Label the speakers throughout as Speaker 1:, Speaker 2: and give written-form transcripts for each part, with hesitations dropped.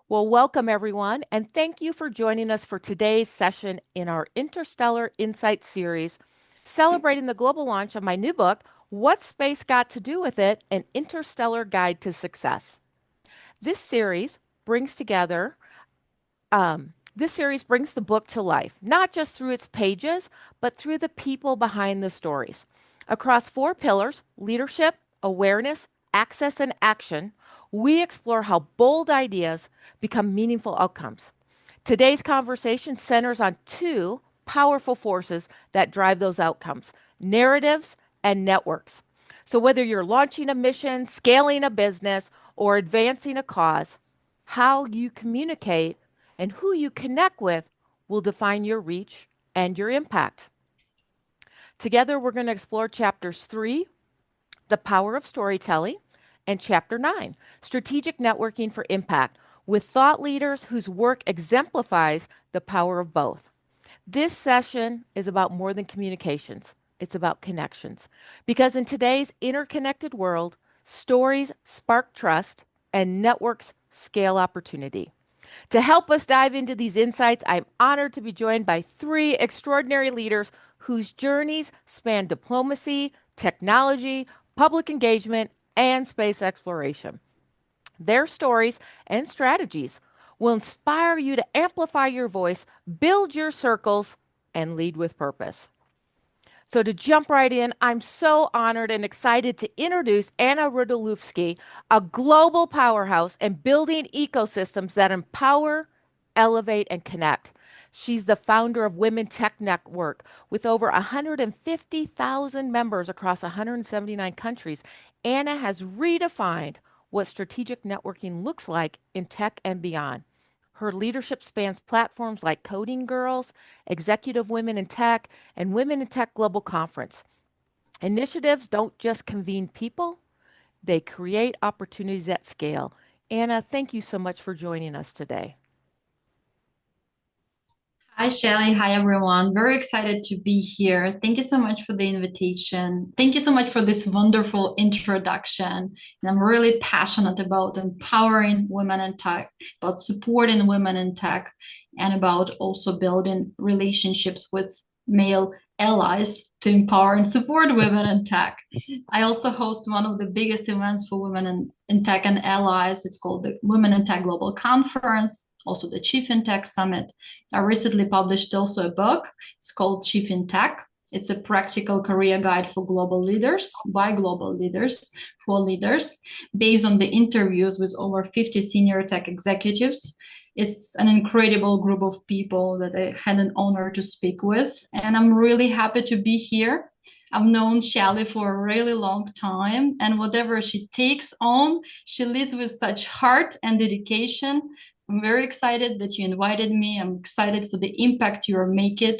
Speaker 1: Well, welcome everyone, and thank you for joining us for today's session in our Interstellar Insight series, celebrating the global launch of my new book, What's Space Got to Do with It? An Interstellar Guide to Success. This series brings together, this series brings the book to life, not just through its pages, but through the people behind the stories. Across four pillars: leadership, awareness, access, and action, we explore how bold ideas become meaningful outcomes. Today's conversation centers on two powerful forces that drive those outcomes: narratives and networks. So, whether you're launching a mission, scaling a business, or advancing a cause, how you communicate and who you connect with will define your reach and your impact. Together, we're going to explore chapters 3, The Power of Storytelling, and chapter 9, Strategic Networking for Impact, with thought leaders whose work exemplifies the power of both. This session is about more than communications. It's about connections. Because in today's interconnected world, stories spark trust and networks scale opportunity. To help us dive into these insights, I'm honored to be joined by three extraordinary leaders whose journeys span diplomacy, technology, public engagement, and space exploration. Their stories and strategies will inspire you to amplify your voice, build your circles, and lead with purpose. So, to jump right in, I'm so honored and excited to introduce Anna Rudolewski, a global powerhouse and building ecosystems that empower, elevate, and connect. She's the founder of Women Tech Network with over 150,000 members across 179 countries. Anna has redefined what strategic networking looks like in tech and beyond. Her leadership spans platforms like Coding Girls, Executive Women in Tech, and Women in Tech Global Conference. Initiatives don't just convene people, they create opportunities at scale. Anna, thank you so much for joining us today.
Speaker 2: Hi, Shelly. Hi, everyone. Very excited to be here. Thank you so much for the invitation. Thank you so much for this wonderful introduction. And I'm really passionate about empowering women in tech, about supporting women in tech, and about also building relationships with male allies to empower and support women in tech. I also host one of the biggest events for women in tech and allies. It's called the Women in Tech Global Conference, also the Chief in Tech Summit. I recently published also a book. It's called Chief in Tech. It's a practical career guide for global leaders, by global leaders, for leaders, based on the interviews with over 50 senior tech executives. It's an incredible group of people that I had an honor to speak with, and I'm really happy to be here. I've known Shelly for a really long time, and whatever she takes on, she leads with such heart and dedication. I'm very excited that you invited me. I'm excited for the impact you are making.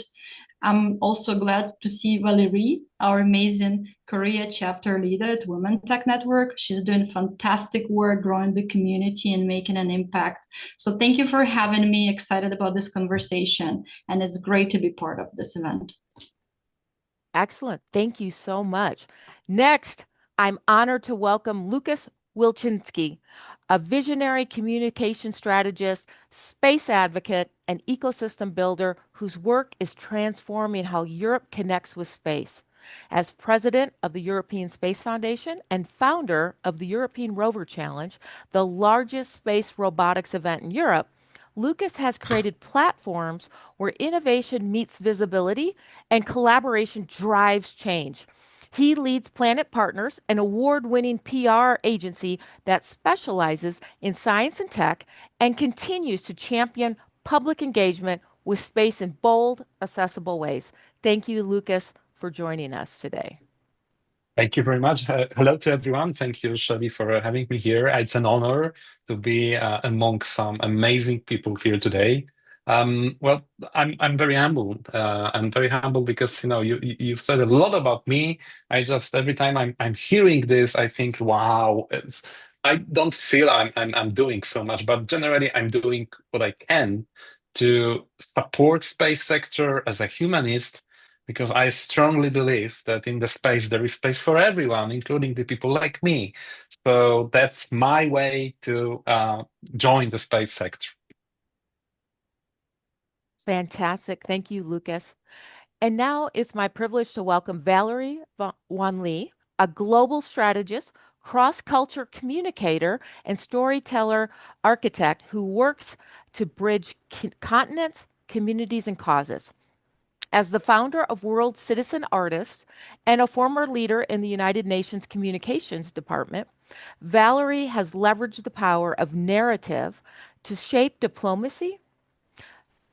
Speaker 2: I'm also glad to see Valerie, our amazing Korea chapter leader at Women Tech Network. She's doing fantastic work growing the community and making an impact. So thank you for having me. Excited about this conversation, and it's great to be part of this event.
Speaker 1: Excellent. Thank you so much. Next, I'm honored to welcome Lucas Wilczynski, a visionary communication strategist, space advocate, and ecosystem builder whose work is transforming how Europe connects with space. As president of the European Space Foundation and founder of the European Rover Challenge, the largest space robotics event in Europe, Lucas has created platforms where innovation meets visibility and collaboration drives change. He leads Planet Partners, an award winning PR agency that specializes in science and tech and continues to champion public engagement with space in bold, accessible ways. Thank you, Lucas, for joining us today.
Speaker 3: Thank you very much. Hello to everyone. Thank you, Shadi, for having me here. It's an honor to be among some amazing people here today. Well, I'm very humbled. I'm very humbled because you've said a lot about me. I just every time I'm hearing this, I think, wow. I don't feel I'm doing so much, but generally I'm doing what I can to support space sector as a humanist because I strongly believe that in the space there is space for everyone, including the people like me. So that's my way to join the space sector.
Speaker 1: Fantastic. Thank you, Lucas. And now it's my privilege to welcome Valerie Wan Lee, a global strategist, cross culture communicator, and storyteller architect who works to bridge continents, communities, and causes. As the founder of World Citizen Artists and a former leader in the United Nations Communications Department, Valerie has leveraged the power of narrative to shape diplomacy,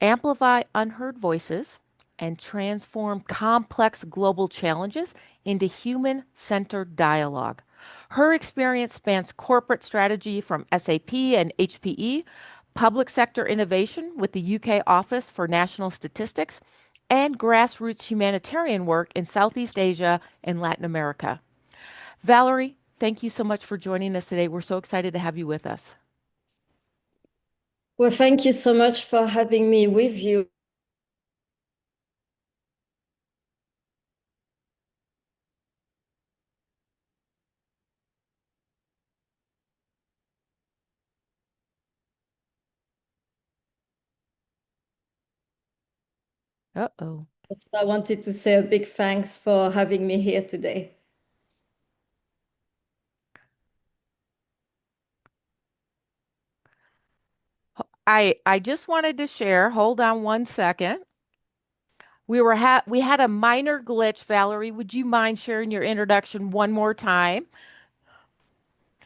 Speaker 1: amplify unheard voices, and transform complex global challenges into human centered dialogue. Her experience spans corporate strategy from SAP and HPE, public sector innovation with the UK Office for National Statistics, and grassroots humanitarian work in Southeast Asia and Latin America. Valerie, thank you so much for joining us today. We're so excited to have you with us.
Speaker 4: Well, thank you so much for having me with you.
Speaker 1: Uh-oh.
Speaker 4: So I wanted to say a big thanks for having me here today.
Speaker 1: I just wanted to share, hold on one second. We had a minor glitch, Valerie. Would you mind sharing your introduction one more time?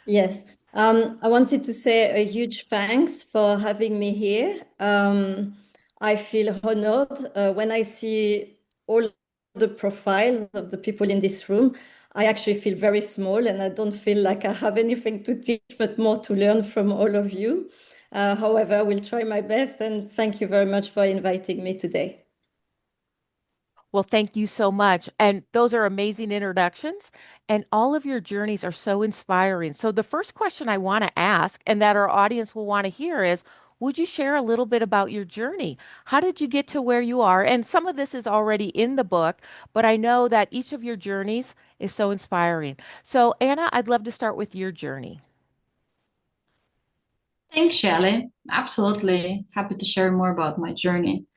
Speaker 4: Yes, I wanted to say a huge thanks for having me here. I feel honored when I see all the profiles of the people in this room. I actually feel very small and I don't feel like I have anything to teach, but more to learn from all of you. However, I will try my best and thank you very much for inviting me today.
Speaker 1: Well, thank you so much. And those are amazing introductions, and all of your journeys are so inspiring. So, the first question I want to ask, and that our audience will want to hear, is would you share a little bit about your journey? How did you get to where you are? And some of this is already in the book, but I know that each of your journeys is so inspiring. So, Anna, I'd love to start with your journey.
Speaker 2: Thanks, Shelley. Absolutely happy to share more about my journey.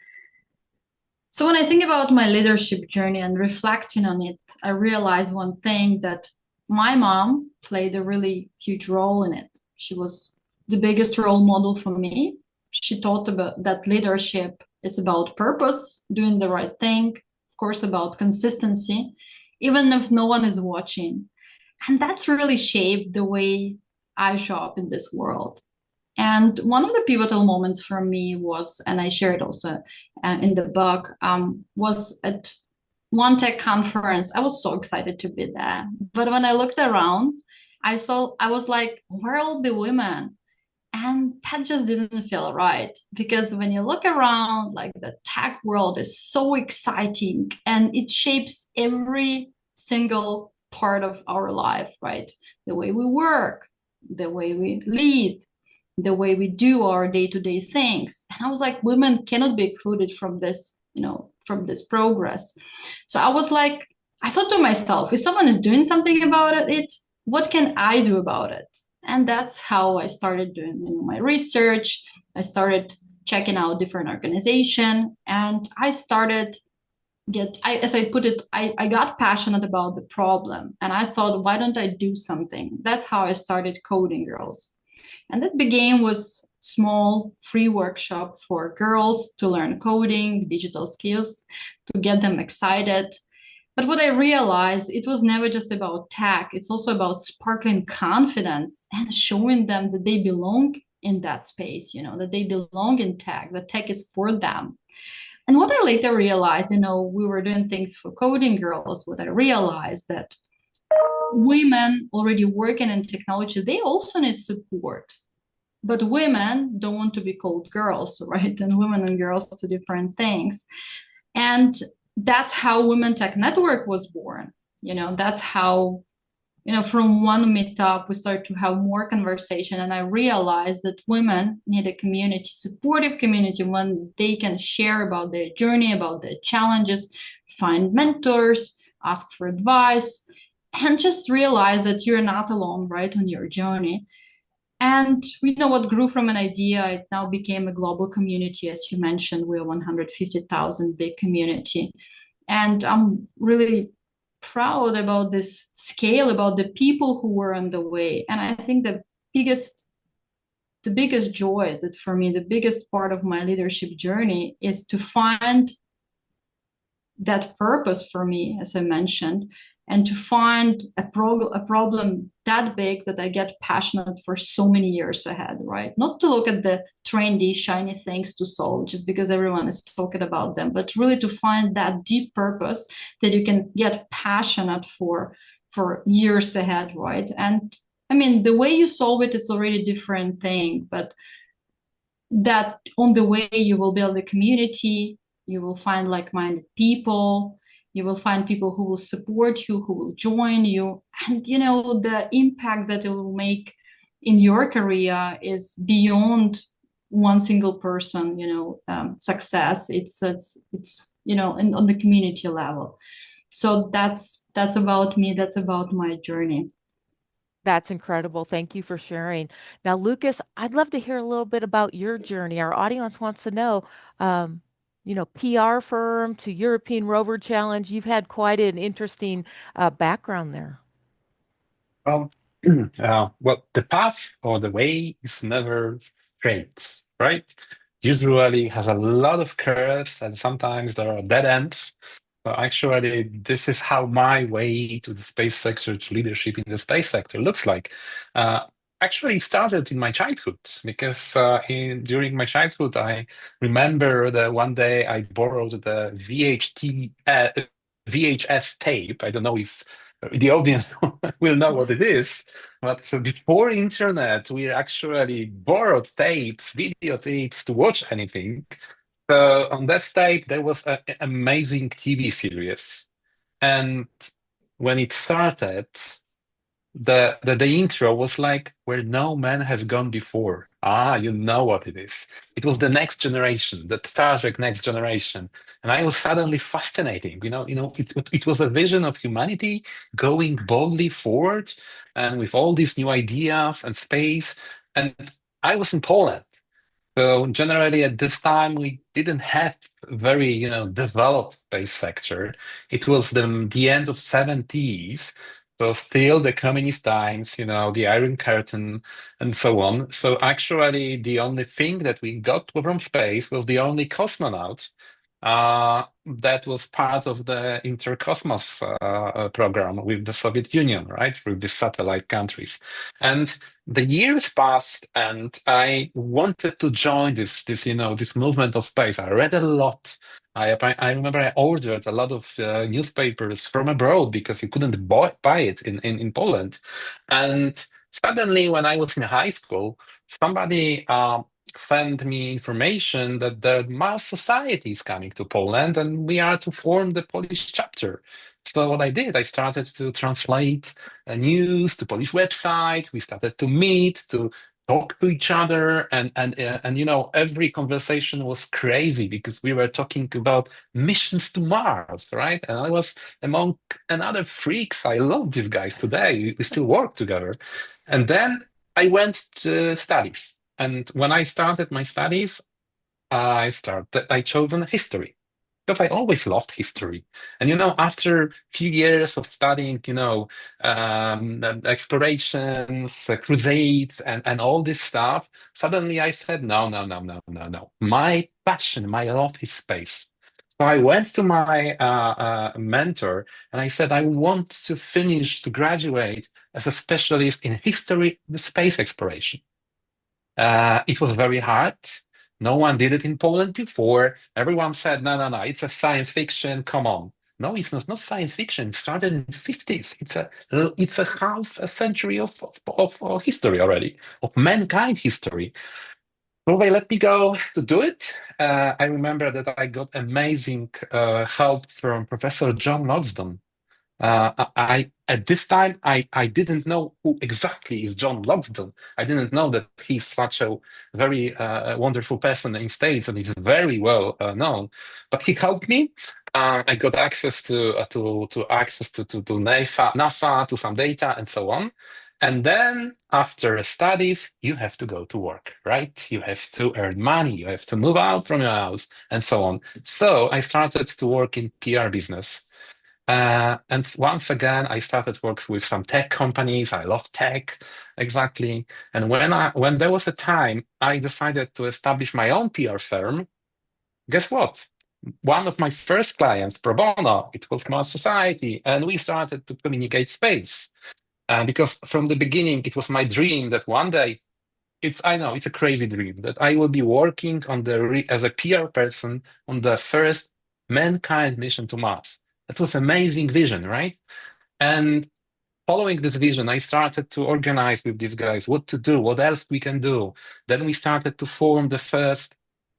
Speaker 2: So when I think about my leadership journey and reflecting on it, I realize one thing that my mom played a really huge role in it. She was the biggest role model for me. She taught about that leadership, it's about purpose, doing the right thing, of course, about consistency, even if no one is watching. And that's really shaped the way I show up in this world. And one of the pivotal moments for me was, and I shared also in the book, was at one tech conference. I was so excited to be there. But when I looked around, I was like, where are all the women? And that just didn't feel right because when you look around, like the tech world is so exciting and it shapes every single part of our life, right? The way we work, the way we lead, the way we do our day-to-day things. And I was like, women cannot be excluded from this, from this progress. So I was like, I thought to myself, if someone is doing something about it, what can I do about it? And that's how I started doing my research. I started checking out different organizations, and I started as I put it, I got passionate about the problem, and I thought, why don't I do something? That's how I started Coding Girls. And that began with small free workshop for girls to learn coding, digital skills, to get them excited. But what I realized, it was never just about tech. It's also about sparkling confidence and showing them that they belong in that space, that they belong in tech, that tech is for them. And what I later realized, we were doing things for Coding Girls. What I realized that women already working in technology, they also need support. But women don't want to be called girls, right? And women and girls are two different things. And that's how Women Tech Network was born. That's how, from one meetup, we started to have more conversation. And I realized that women need a community, supportive community, when they can share about their journey, about their challenges, find mentors, ask for advice, and just realize that you're not alone, right, on your journey. And we know what grew from an idea, it now became a global community. As you mentioned, we're 150,000 big community. And I'm really proud about this scale, about the people who were on the way. And I think the biggest joy that for me, the biggest part of my leadership journey is to find that purpose for me, as I mentioned, and to find a problem that big that I get passionate for so many years ahead, right? Not to look at the trendy, shiny things to solve just because everyone is talking about them, but really to find that deep purpose that you can get passionate for years ahead, right? And I mean, the way you solve it is already a different thing, but that on the way you will build a community, you will find like-minded people, you will find people who will support you, who will join you, and you know the impact that it will make in your career is beyond one single person, success. It's on the community level. So that's about me, that's about my journey.
Speaker 1: That's incredible. Thank you for sharing. Now, Lucas, I'd love to hear a little bit about your journey. Our audience wants to know, um, PR firm to European Rover Challenge. You've had quite an interesting background there.
Speaker 3: Well, well, the path or the way is never straight, right? Usually has a lot of curves and sometimes there are dead ends. So actually, this is how my way to the space sector, to leadership in the space sector looks like. Uh, Actually, it started in my childhood because during my childhood, I remember that one day I borrowed the VHS tape. I don't know if the audience will know what it is. But so before internet, we actually borrowed tapes, videotapes to watch anything. So on that tape, there was an amazing TV series. And when it started, the intro was like where no man has gone before. Ah, you know what it is. It was the next generation, the Star Trek Next Generation, and I was suddenly fascinating. It was a vision of humanity going boldly forward, and with all these new ideas and space. And I was in Poland. So generally at this time we didn't have very, developed space sector. It was the end of 70s. So still the communist times, the Iron Curtain and so on. So actually the only thing that we got from space was the only cosmonaut that was part of the Intercosmos program with the Soviet Union, right, through the satellite countries. And the years passed, and I wanted to join this movement of space. I read a lot. I remember I ordered a lot of newspapers from abroad because you couldn't buy it in Poland. And suddenly, when I was in high school, somebody sent me information that the Mars Society is coming to Poland, and we are to form the Polish chapter. So what I did, I started to translate news to Polish website. We started to meet, to talk to each other, and every conversation was crazy because we were talking about missions to Mars, right? And I was among another freaks. I love these guys today. We still work together. And then I went to studies. And when I started my studies, I chosen history because I always loved history. And after a few years of studying, explorations, crusades, and all this stuff, suddenly I said, no, no, no, no, no, no. My passion, my love is space. So I went to my mentor and I said, I want to graduate as a specialist in history of space exploration. It was very hard. No one did it in Poland before. Everyone said, no, no, no, it's a science fiction. Come on. No, it's not science fiction. It started in the 50s. It's a half a century of history already, of mankind history. So they let me go to do it. I remember that I got amazing help from Professor John Logsdon. At this time I didn't know who exactly is John Logsdon. I didn't know that he's such a very wonderful person in States and he's very well known. But he helped me, I got access to NASA, to some data, and so on. And then after studies, you have to go to work, right? You have to earn money, you have to move out from your house, and so on. So I started to work in PR business. And once again, I started work with some tech companies. I love tech, exactly. And when there was a time, I decided to establish my own PR firm. Guess what? One of my first clients, pro bono, it was Mars Society, and we started to communicate space. Because from the beginning, it was my dream that one day, I know it's a crazy dream, that I will be working on as a PR person on the first mankind mission to Mars. That was amazing vision, right? And following this vision, I started to organize with these guys what to do, what else we can do. Then we started to form the first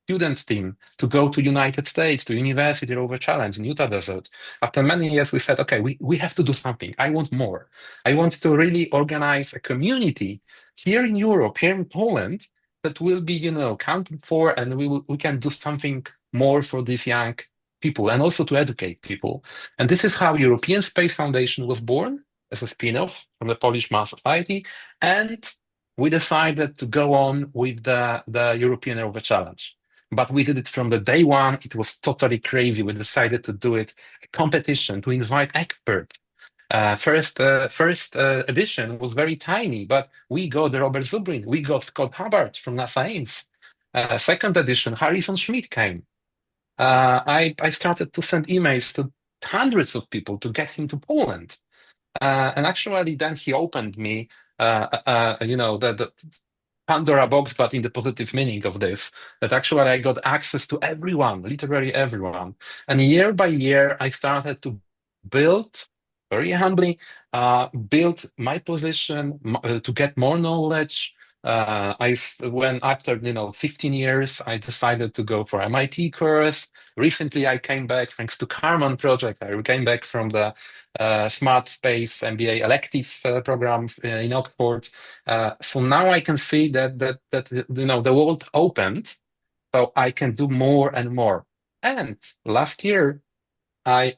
Speaker 3: students team to go to United States, to University Rover Challenge in Utah Desert. After many years, we said, okay, we have to do something. I want more. I want to really organize a community here in Europe, here in Poland, that will be, counted for, and we can do something more for these young people and also to educate people. And this is how European Space Foundation was born as a spin-off from the Polish Mars Society. And we decided to go on with the European Rover Challenge. But we did it from the day one. It was totally crazy. We decided to do it a competition to invite experts. First edition was very tiny, but we got Robert Zubrin, we got Scott Hubbard from NASA Ames. Second edition, Harrison Schmidt came. I started to send emails to hundreds of people to get him to Poland. And actually, then he opened me, the Pandora box, but in the positive meaning of this, that actually I got access to everyone, literally everyone. And year by year, I started to build, very humbly, build my position to get more knowledge. When after 15 years, I decided to go for MIT course. Recently, I came back thanks to Karman project. I came back from the Smart Space MBA elective program in Oxford. So now I can see that the world opened, so I can do more and more. And last year, I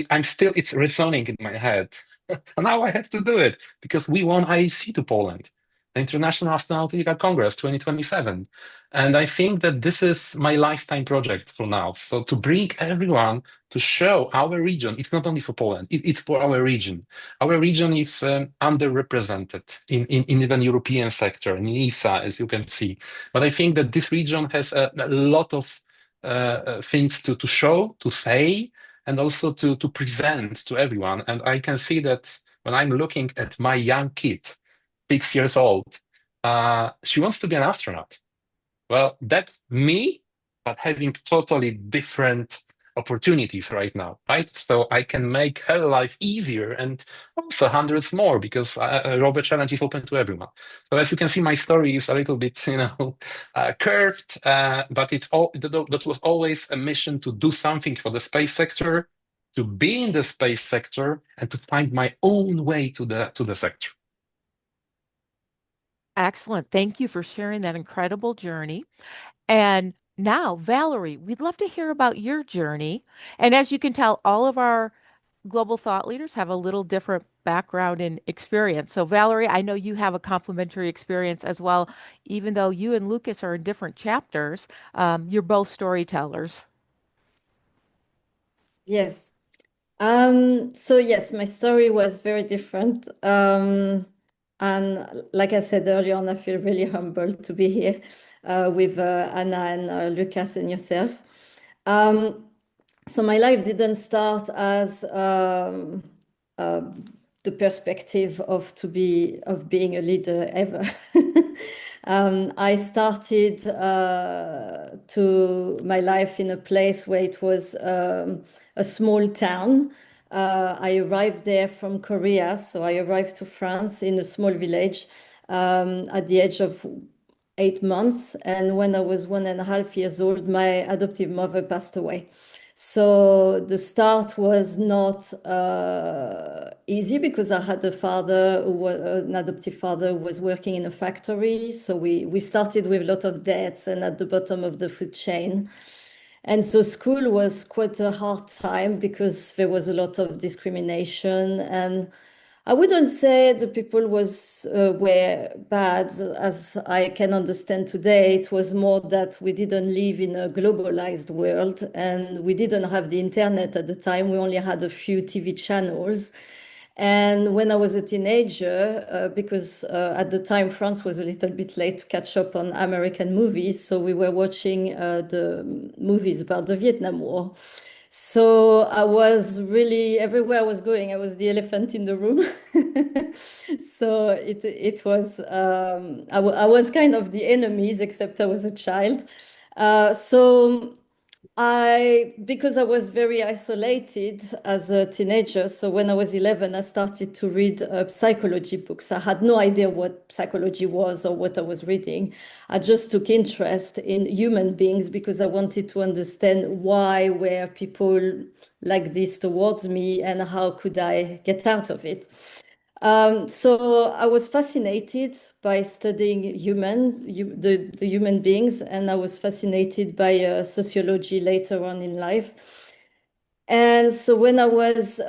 Speaker 3: I'm still it's resonating in my head. And now I have to do it because we won IAC to Poland, the International Astronautical Congress 2027. And I think that this is my lifetime project for now. So to bring everyone to show our region, it's not only for Poland, it's for our region. Our region is underrepresented in even European sector, in ESA, as you can see. But I think that this region has a lot of things to show, to say, and also to present to everyone. And I can see that when I'm looking at my young kid, 6 years old, she wants to be an astronaut. Well, that's me, but having totally different opportunities right now, right? So I can make her life easier and also hundreds more because Robert Challenge is open to everyone. So as you can see, my story is a little bit, curved, but that was always a mission to do something for the space sector, to be in the space sector, and to find my own way to the sector.
Speaker 1: Excellent. Thank you for sharing that incredible journey. And now, Valerie, we'd love to hear about your journey. And as you can tell, all of our global thought leaders have a little different background and experience. So, Valerie, I know you have a complementary experience as well. Even though you and Lucas are in different chapters, you're both storytellers.
Speaker 4: Yes. So yes, my story was very different. And like I said earlier on, I feel really humbled to be here with Anna and Lucas and yourself. Um, so my life didn't start as uh, the perspective of being a leader ever. I started to my life in a place where it was a small town. I arrived there from Korea, so I arrived to France in a small village at the age of 8 months. And when I was 1.5 years old, my adoptive mother passed away. So the start was not easy because I had a father who was an adoptive father who was working in a factory. So we started with a lot of debts and at the bottom of the food chain. And so school was quite a hard time because there was a lot of discrimination. And I wouldn't say the people were bad as I can understand today. It was more that we didn't live in a globalized world and we didn't have the internet at the time. We only had a few TV channels. And when I was a teenager, because at the time France was a little bit late to catch up on American movies, so we were watching the movies about the Vietnam War. So I was really everywhere I was going, I was the elephant in the room. So it was I was kind of the enemies, except I was a child. So because I was very isolated as a teenager, so when I was 11, I started to read psychology books. I had no idea what psychology was or what I was reading. I just took interest in human beings because I wanted to understand why were people like this towards me and how could I get out of it. So I was fascinated by studying the human beings, and I was fascinated by sociology later on in life. And so when I was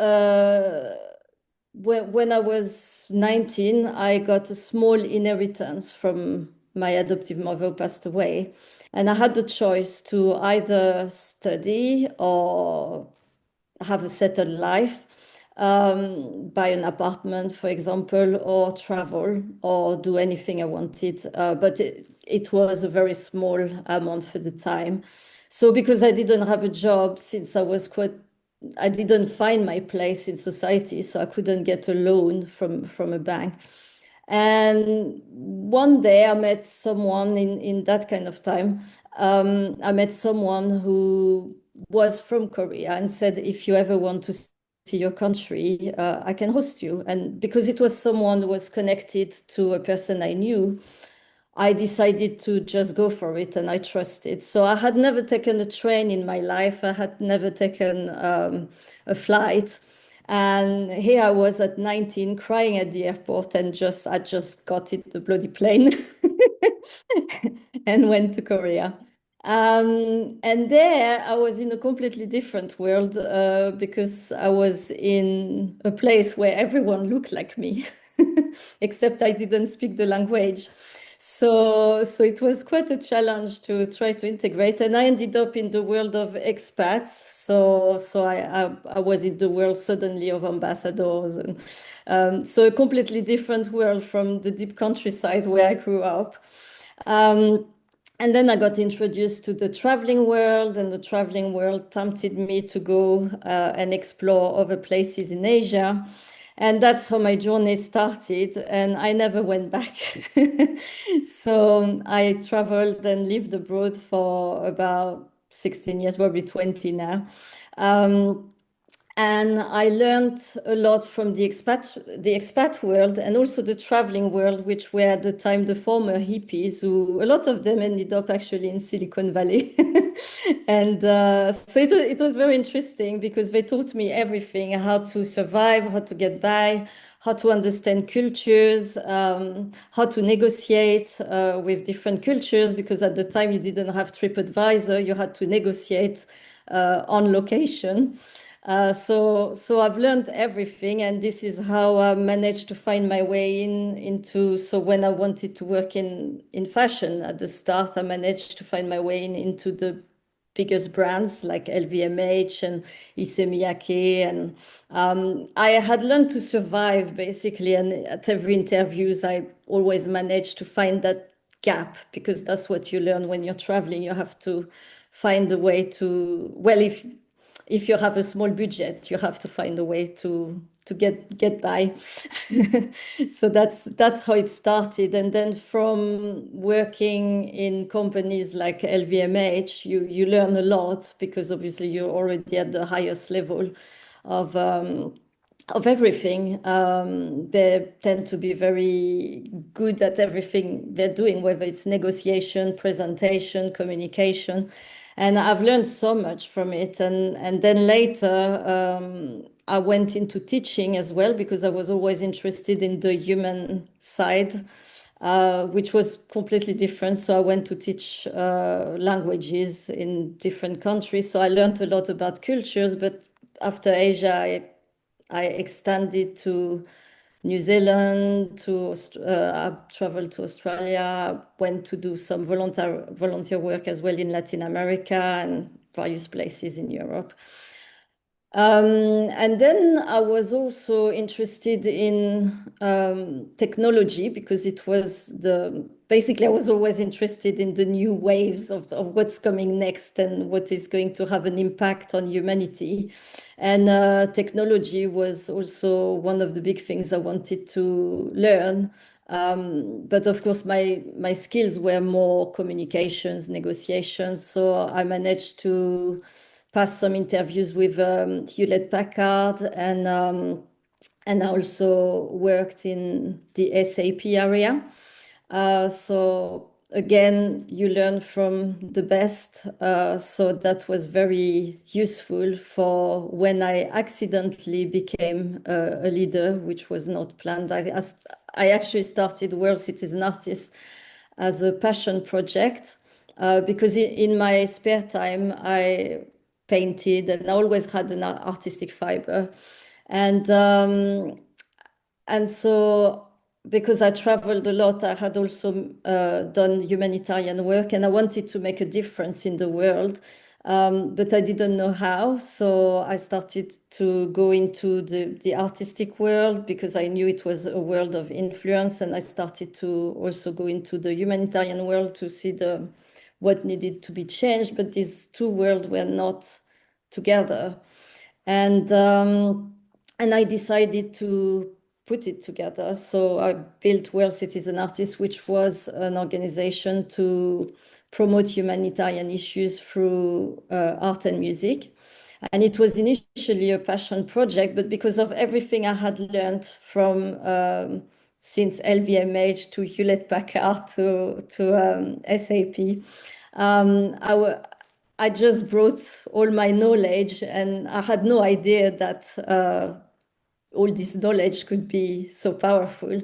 Speaker 4: 19, I got a small inheritance from my adoptive mother who passed away. And I had the choice to either study or have a settled life, buy an apartment, for example, or travel or do anything I wanted. But it was a very small amount for the time. So because I didn't have a job since I didn't find my place in society, so I couldn't get a loan from a bank. And one day I met someone in that kind of time. I met someone who was from Korea and said, if you ever want to see your country, I can host you. And because it was someone who was connected to a person I knew, I decided to just go for it and I trusted. So I had never taken a train in my life. I had never taken a flight. And here I was at 19 crying at the airport and I just got in the bloody plane and went to Korea. And there I was in a completely different world because I was in a place where everyone looked like me, except I didn't speak the language. So it was quite a challenge to try to integrate, and I ended up in the world of expats. So I was in the world suddenly of ambassadors, and so a completely different world from the deep countryside where I grew up. Um, and then I got introduced to the traveling world, and the traveling world tempted me to go and explore other places in Asia. And that's how my journey started, and I never went back. So I traveled and lived abroad for about 16 years, probably 20 now. Um, and I learned a lot from the expat world and also the traveling world, which were at the time the former hippies, who a lot of them ended up actually in Silicon Valley. And so it was very interesting because they taught me everything, how to survive, how to get by, how to understand cultures, how to negotiate with different cultures, because at the time you didn't have TripAdvisor, you had to negotiate on location. So I've learned everything, and this is how I managed to find my way into. So when I wanted to work in fashion at the start, I managed to find my way into the biggest brands like LVMH and Issey Miyake, and I had learned to survive basically. And at every interviews, I always managed to find that gap, because that's what you learn when you're traveling. You have to find a way to, well, if you have a small budget, you have to find a way to get by. So that's how it started. And then from working in companies like LVMH, you learn a lot, because obviously you're already at the highest level of everything. They tend to be very good at everything they're doing, whether it's negotiation, presentation, communication. And I've learned so much from it. And then later, I went into teaching as well, because I was always interested in the human side. which was completely different. So I went to teach languages in different countries. So I learned a lot about cultures. But after Asia, I extended to New Zealand, I traveled to Australia, went to do some volunteer work as well in Latin America and various places in Europe. And then I was also interested in technology because it was basically I was always interested in the new waves of what's coming next and what is going to have an impact on humanity. And technology was also one of the big things I wanted to learn. But of course, my skills were more communications, negotiations. So I managed to pass some interviews with Hewlett Packard, and I also worked in the SAP area. So again, you learn from the best. So that was very useful for when I accidentally became a leader, which was not planned. I actually started World Citizen Artist as a passion project because in my spare time, I painted and I always had an artistic fiber. And and so, because I traveled a lot, I had also done humanitarian work and I wanted to make a difference in the world, but I didn't know how. So I started to go into the artistic world because I knew it was a world of influence. And I started to also go into the humanitarian world to see what needed to be changed. But these two worlds were not together. And I decided to put it together. So I built World Citizen Artists, which was an organization to promote humanitarian issues through art and music. And it was initially a passion project, but because of everything I had learned from since LVMH to Hewlett Packard to SAP, I just brought all my knowledge, and I had no idea that all this knowledge could be so powerful.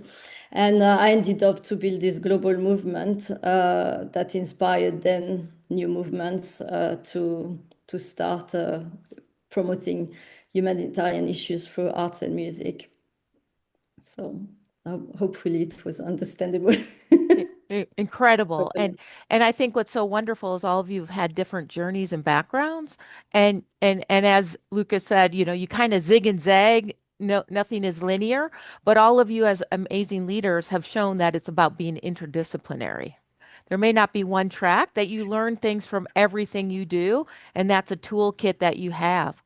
Speaker 4: And I ended up to build this global movement that inspired then new movements to start promoting humanitarian issues through art and music. So hopefully it was understandable.
Speaker 1: Incredible. And I think what's so wonderful is all of you have had different journeys and backgrounds. And as Lucas said, you kind of zig and zag. No, nothing is linear, but all of you as amazing leaders have shown that it's about being interdisciplinary. There may not be one track that you learn things from everything you do, and that's a toolkit that you have.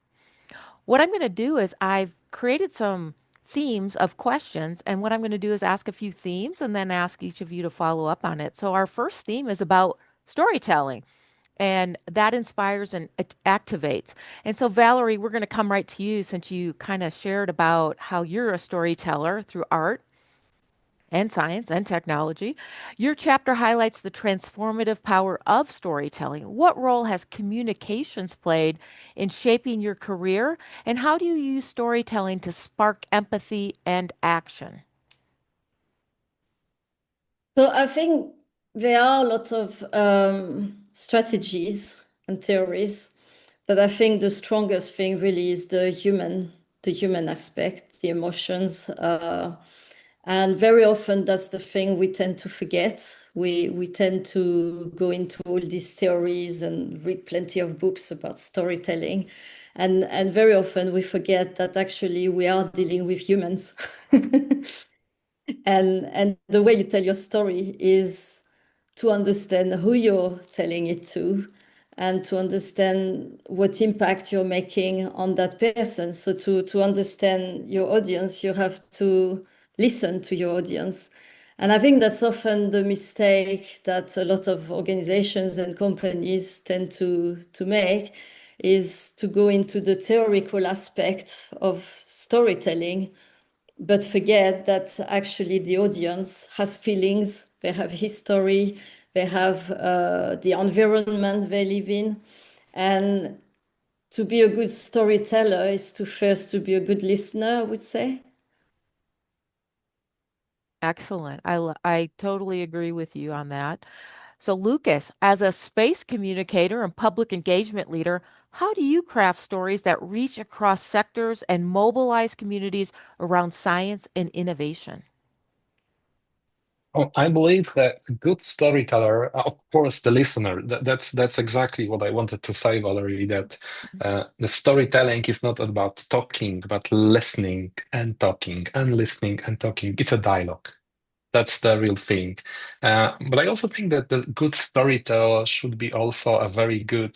Speaker 1: What I'm going to do is I've created some themes of questions, and what I'm going to do is ask a few themes and then ask each of you to follow up on it. So, our first theme is about storytelling, and that inspires and activates. And so, Valerie, we're going to come right to you since you kind of shared about how you're a storyteller through art and science and technology. Your chapter highlights the transformative power of storytelling. What role has communications played in shaping your career, and how do you use storytelling to spark empathy and action?
Speaker 4: So I think there are a lot of strategies and theories, but I think the strongest thing really is the human aspect, the emotions. And very often that's the thing we tend to forget. We tend to go into all these theories and read plenty of books about storytelling. And very often we forget that actually we are dealing with humans. And the way you tell your story is to understand who you're telling it to and to understand what impact you're making on that person. So to understand your audience, you have to listen to your audience. And I think that's often the mistake that a lot of organizations and companies tend to make, is to go into the theoretical aspect of storytelling but forget that actually the audience has feelings, they have history, they have the environment they live in. And to be a good storyteller is to first to be a good listener, I would say.
Speaker 1: Excellent. I totally agree with you on that. So, Lucas, as a space communicator and public engagement leader, how do you craft stories that reach across sectors and mobilize communities around science and innovation?
Speaker 3: Oh, I believe that a good storyteller, of course, the listener, that's exactly what I wanted to say, Valerie, that the storytelling is not about talking, but listening and talking and listening and talking. It's a dialogue. That's the real thing. But I also think that the good storyteller should be also a very good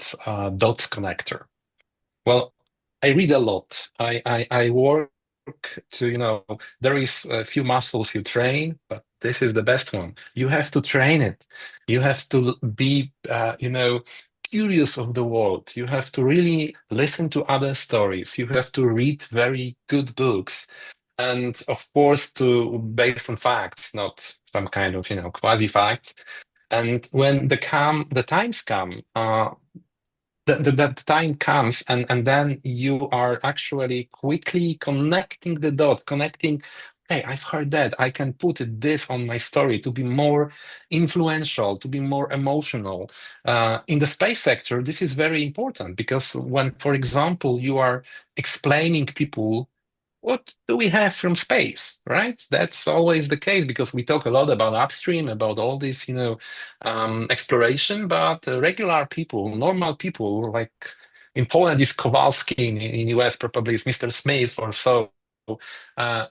Speaker 3: dots connector. Well, I read a lot. I work to, there is a few muscles you train, but this is the best one. You have to train it. You have to be, curious of the world. You have to really listen to other stories. You have to read very good books. And of course, to based on facts, not some kind of, quasi facts. And when the times come, that time comes and then you are actually quickly connecting the dots, connecting, hey, I've heard that. I can put this on my story to be more influential, to be more emotional. In the space sector, this is very important because when, for example, you are explaining people what do we have from space, right? That's always the case because we talk a lot about upstream, about all this, exploration, but regular people, normal people, like in Poland is Kowalski, in US probably is Mr. Smith or so. Uh,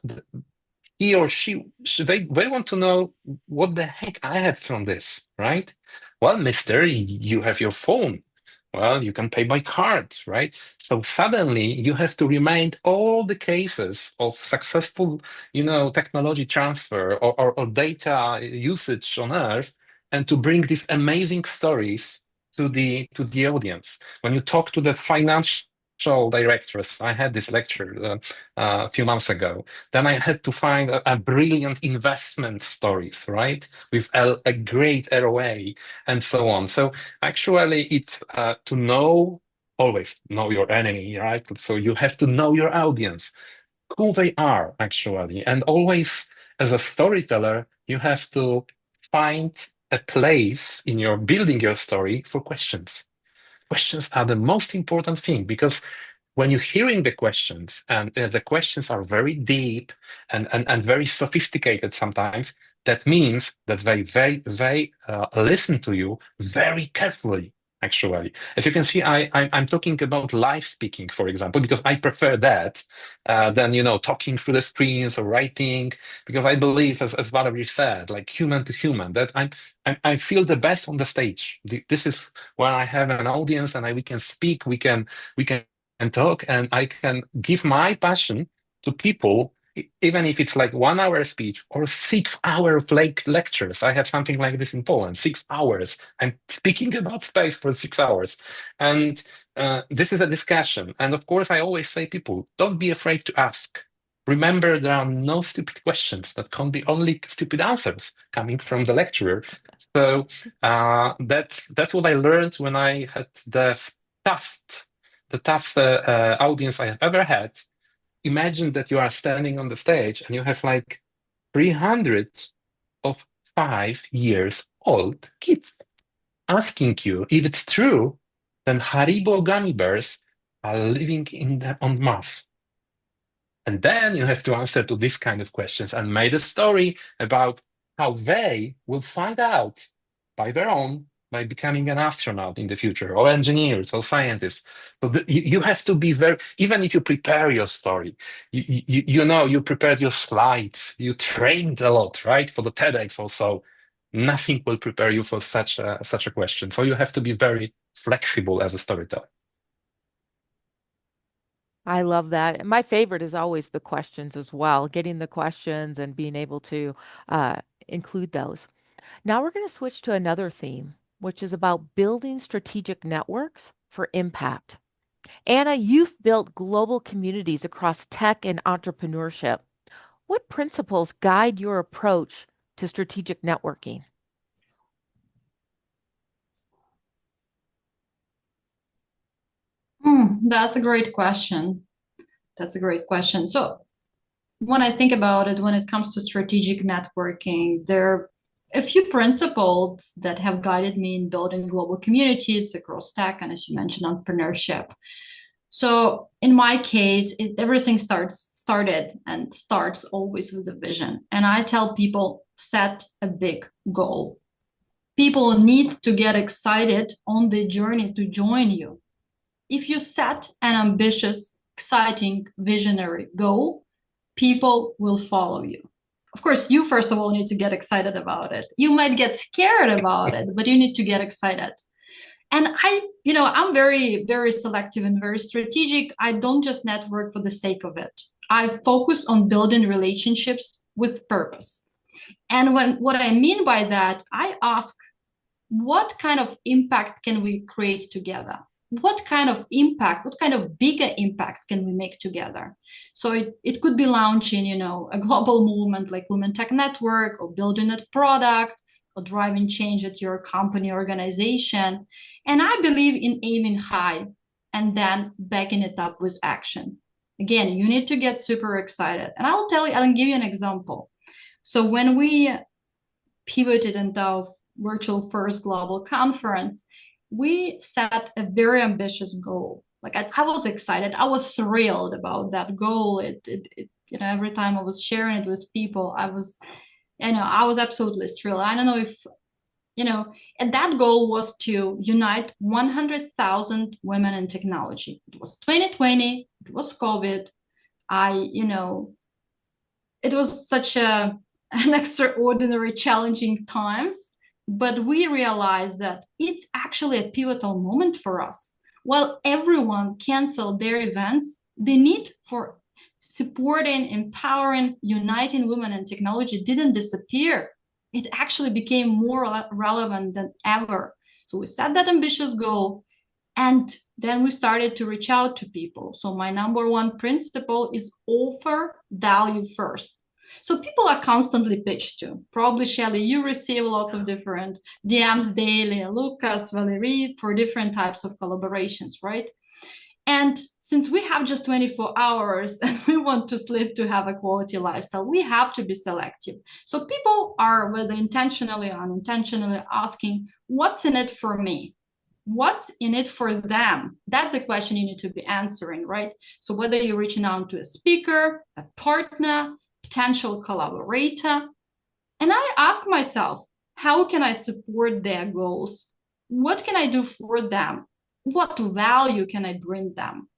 Speaker 3: he or she, they want to know what the heck I have from this, right? Well, mister, you have your phone. Well, you can pay by card, right? So suddenly you have to remind all the cases of successful, technology transfer or data usage on Earth, and to bring these amazing stories to the audience. When you talk to the financial directors, I had this lecture a few months ago. Then I had to find a brilliant investment stories, right, with a great ROA and so on. So actually, it's to know, always know your enemy, right? So you have to know your audience, who they are actually, and always as a storyteller, you have to find a place in your building your story for questions. Questions are the most important thing because when you're hearing the questions and the questions are very deep and very sophisticated sometimes, that means that they listen to you very carefully. Actually, as you can see, I'm talking about live speaking, for example, because I prefer that than talking through the screens or writing. Because I believe, as Valerie said, like human to human, that I feel the best on the stage. This is where I have an audience and we can speak, we can and talk, and I can give my passion to people, even if it's like 1 hour speech or 6 hour like lectures. I have something like this in Poland, 6 hours. I'm speaking about space for 6 hours. And this is a discussion. And of course, I always say people, don't be afraid to ask. Remember, there are no stupid questions. That can be only stupid answers coming from the lecturer. So that's what I learned when I had toughest the toughest audience I have ever had. Imagine that you are standing on the stage and you have like 300 of 5 years old kids asking you if it's true that Haribo gummy bears are living on Mars. And then you have to answer to these kind of questions and made a story about how they will find out by their own by becoming an astronaut in the future, or engineers, or scientists. So you have to be very, even if you prepare your story, you prepared your slides, you trained a lot, right, for the TEDx also. Nothing will prepare you for such a question. So you have to be very flexible as a storyteller.
Speaker 1: I love that. And my favorite is always the questions as well, getting the questions and being able to uh, include those. Now we're going to switch to another theme, which is about building strategic networks for impact. Anna, you've built global communities across tech and entrepreneurship. What principles guide your approach to strategic networking?
Speaker 2: That's a great question. That's a great question. So when I think about it, when it comes to strategic networking, there are a few principles that have guided me in building global communities across tech and, as you mentioned, entrepreneurship. So in my case, everything started and starts always with a vision. And I tell people, set a big goal. People need to get excited on the journey to join you. If you set an ambitious, exciting, visionary goal, people will follow you. Of course, you first of all need to get excited about it. You might get scared about it, but you need to get excited. And I'm very, very selective and very strategic. I don't just network for the sake of it. I focus on building relationships with purpose. And what I mean by that, I ask, what kind of impact can we create together? What kind of impact, what kind of bigger impact can we make together? So it could be launching, a global movement like Women Tech Network, or building a product, or driving change at your company organization. And I believe in aiming high and then backing it up with action. Again, you need to get super excited. And I'll give you an example. So when we pivoted into virtual first global conference, we set a very ambitious goal. Like I was excited. I was thrilled about that goal. Every time I was sharing it with people, I was absolutely thrilled. I don't know if, and that goal was to unite 100,000 women in technology. It was 2020. It was COVID. It was such an extraordinary, challenging times, but we realized that it's actually a pivotal moment for us. While everyone canceled their events, the need for supporting, empowering, uniting women in technology didn't disappear. It actually became more relevant than ever. So we set that ambitious goal, and then we started to reach out to people. So my number one principle is offer value first. So people are constantly pitched to. Probably, Shelly, you receive lots of different DMs daily, Lucas, Valerie, for different types of collaborations, right? And since we have just 24 hours and we want to live to have a quality lifestyle, we have to be selective. So people are, whether intentionally or unintentionally, asking, what's in it for me? What's in it for them? That's a question you need to be answering, right? So whether you're reaching out to a speaker, a partner, potential collaborator, and I ask myself, how can I support their goals? What can I do for them? What value can I bring them?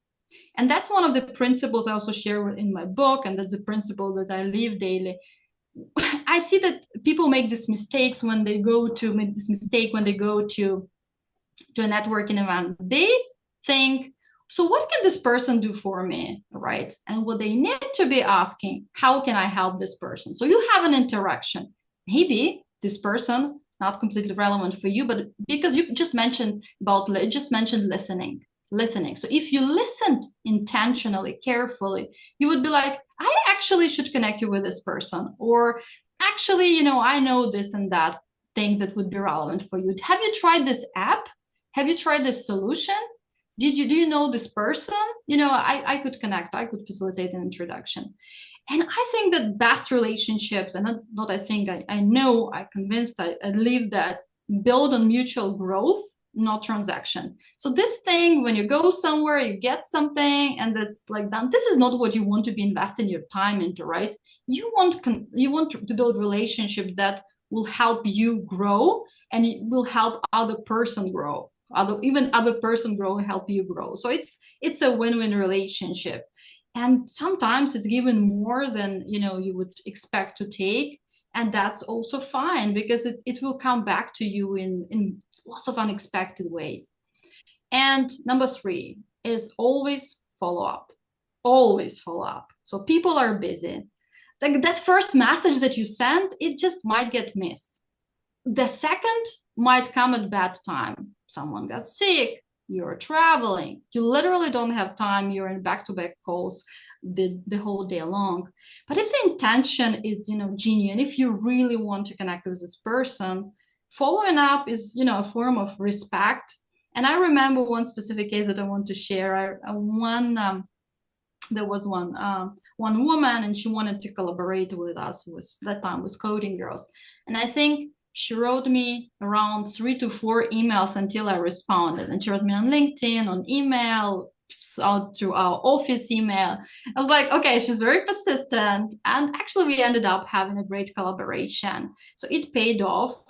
Speaker 2: And that's one of the principles I also share in my book, and that's the principle that I live daily. I see that people make these mistakes when they go to a networking event. They think, so what can this person do for me, right? And what they need to be asking, how can I help this person? So you have an interaction. Maybe this person not completely relevant for you, but because you just mentioned listening. So if you listened intentionally, carefully, you would be like, I actually should connect you with this person, or actually, I know this and that thing that would be relevant for you. Have you tried this app? Have you tried this solution? Do you know this person? I could connect, I could facilitate an introduction. And I think that best relationships, and not I think, I know, I'm convinced, I live that, build on mutual growth, not transaction. So this thing, when you go somewhere, you get something, and that's like done. This is not what you want to be investing your time into, right? You want to build relationships that will help you grow, and it will help other person grow. Other person grow, help you grow. So it's a win-win relationship. And sometimes it's given more than you would expect to take, and that's also fine, because it will come back to you in lots of unexpected ways. And number 3 is always follow up. Always follow up. So people are busy. Like that first message that you send, it just might get missed. The second might come at bad time. Someone got sick, you're traveling, you literally don't have time, you're in back-to-back calls the whole day long. But if the intention is genuine, if you really want to connect with this person, following up is a form of respect. And I remember one specific case that I want to share. there was one woman, and she wanted to collaborate with us. Was that time was Coding Girls, and I think she wrote me around 3 to 4 emails until I responded. And she wrote me on LinkedIn, on email, out through our office email. I was like, okay, she's very persistent, and actually we ended up having a great collaboration. So it paid off,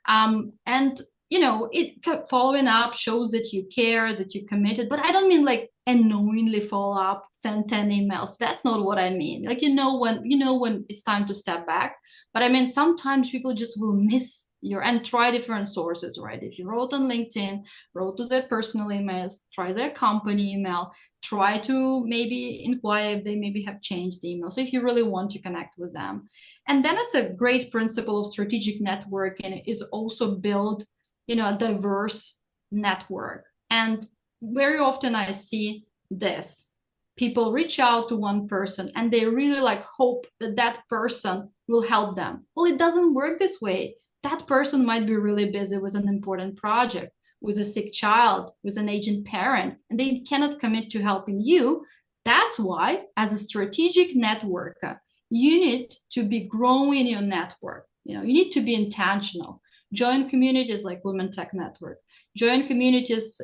Speaker 2: and it kept following up shows that you care, that you're committed. But I don't mean like unknowingly follow up, send 10 emails. That's not what I mean. Like, when it's time to step back. But I mean, sometimes people just will miss your and try different sources, right? If you wrote on LinkedIn, wrote to their personal emails, try their company email, try to maybe inquire if they maybe have changed the email. So if you really want to connect with them. And then as a great principle of strategic networking is also build a diverse network. And very often I see this. People reach out to one person and they really like hope that that person will help them. Well, it doesn't work this way. That person might be really busy with an important project, with a sick child, with an aging parent, and they cannot commit to helping you. That's why, as a strategic networker, you need to be growing your network. You need to be intentional. Join communities like Women Tech Network. Join communities,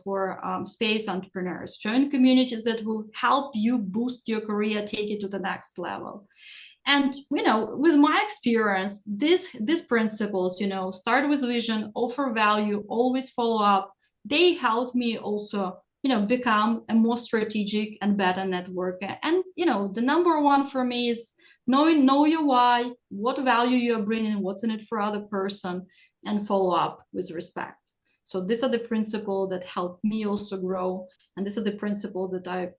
Speaker 2: for space entrepreneurs. Join communities that will help you boost your career, take it to the next level. And with my experience, these principles, start with vision, offer value, always follow up. They helped me also, become a more strategic and better networker. And the number one for me is know your why, what value you're bringing, what's in it for other person, and follow up with respect. So these are the principles that help me also grow, and these are the principles that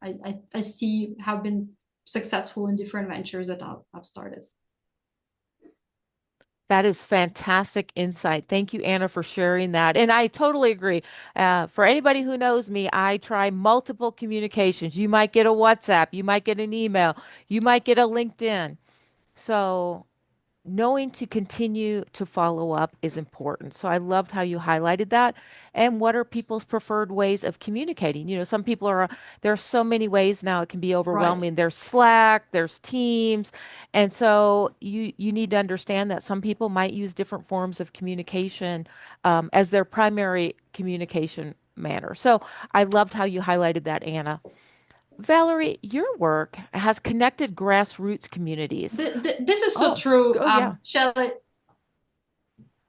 Speaker 2: I see have been successful in different ventures that I've started.
Speaker 1: That is fantastic insight. Thank you, Anna, for sharing that. And I totally agree. For anybody who knows me, I try multiple communications. You might get a WhatsApp, you might get an email, you might get a LinkedIn. So knowing to continue to follow up is important. So I loved how you highlighted that. And what are people's preferred ways of communicating? Some people there are so many ways now it can be
Speaker 2: Right.
Speaker 1: overwhelming. There's Slack, there's Teams. And so you need to understand that some people might use different forms of communication as their primary communication manner. So I loved how you highlighted that, Anna. Valerie, your work has connected grassroots communities.
Speaker 2: This is so
Speaker 1: Oh,
Speaker 2: true,
Speaker 1: oh yeah.
Speaker 2: Shelley.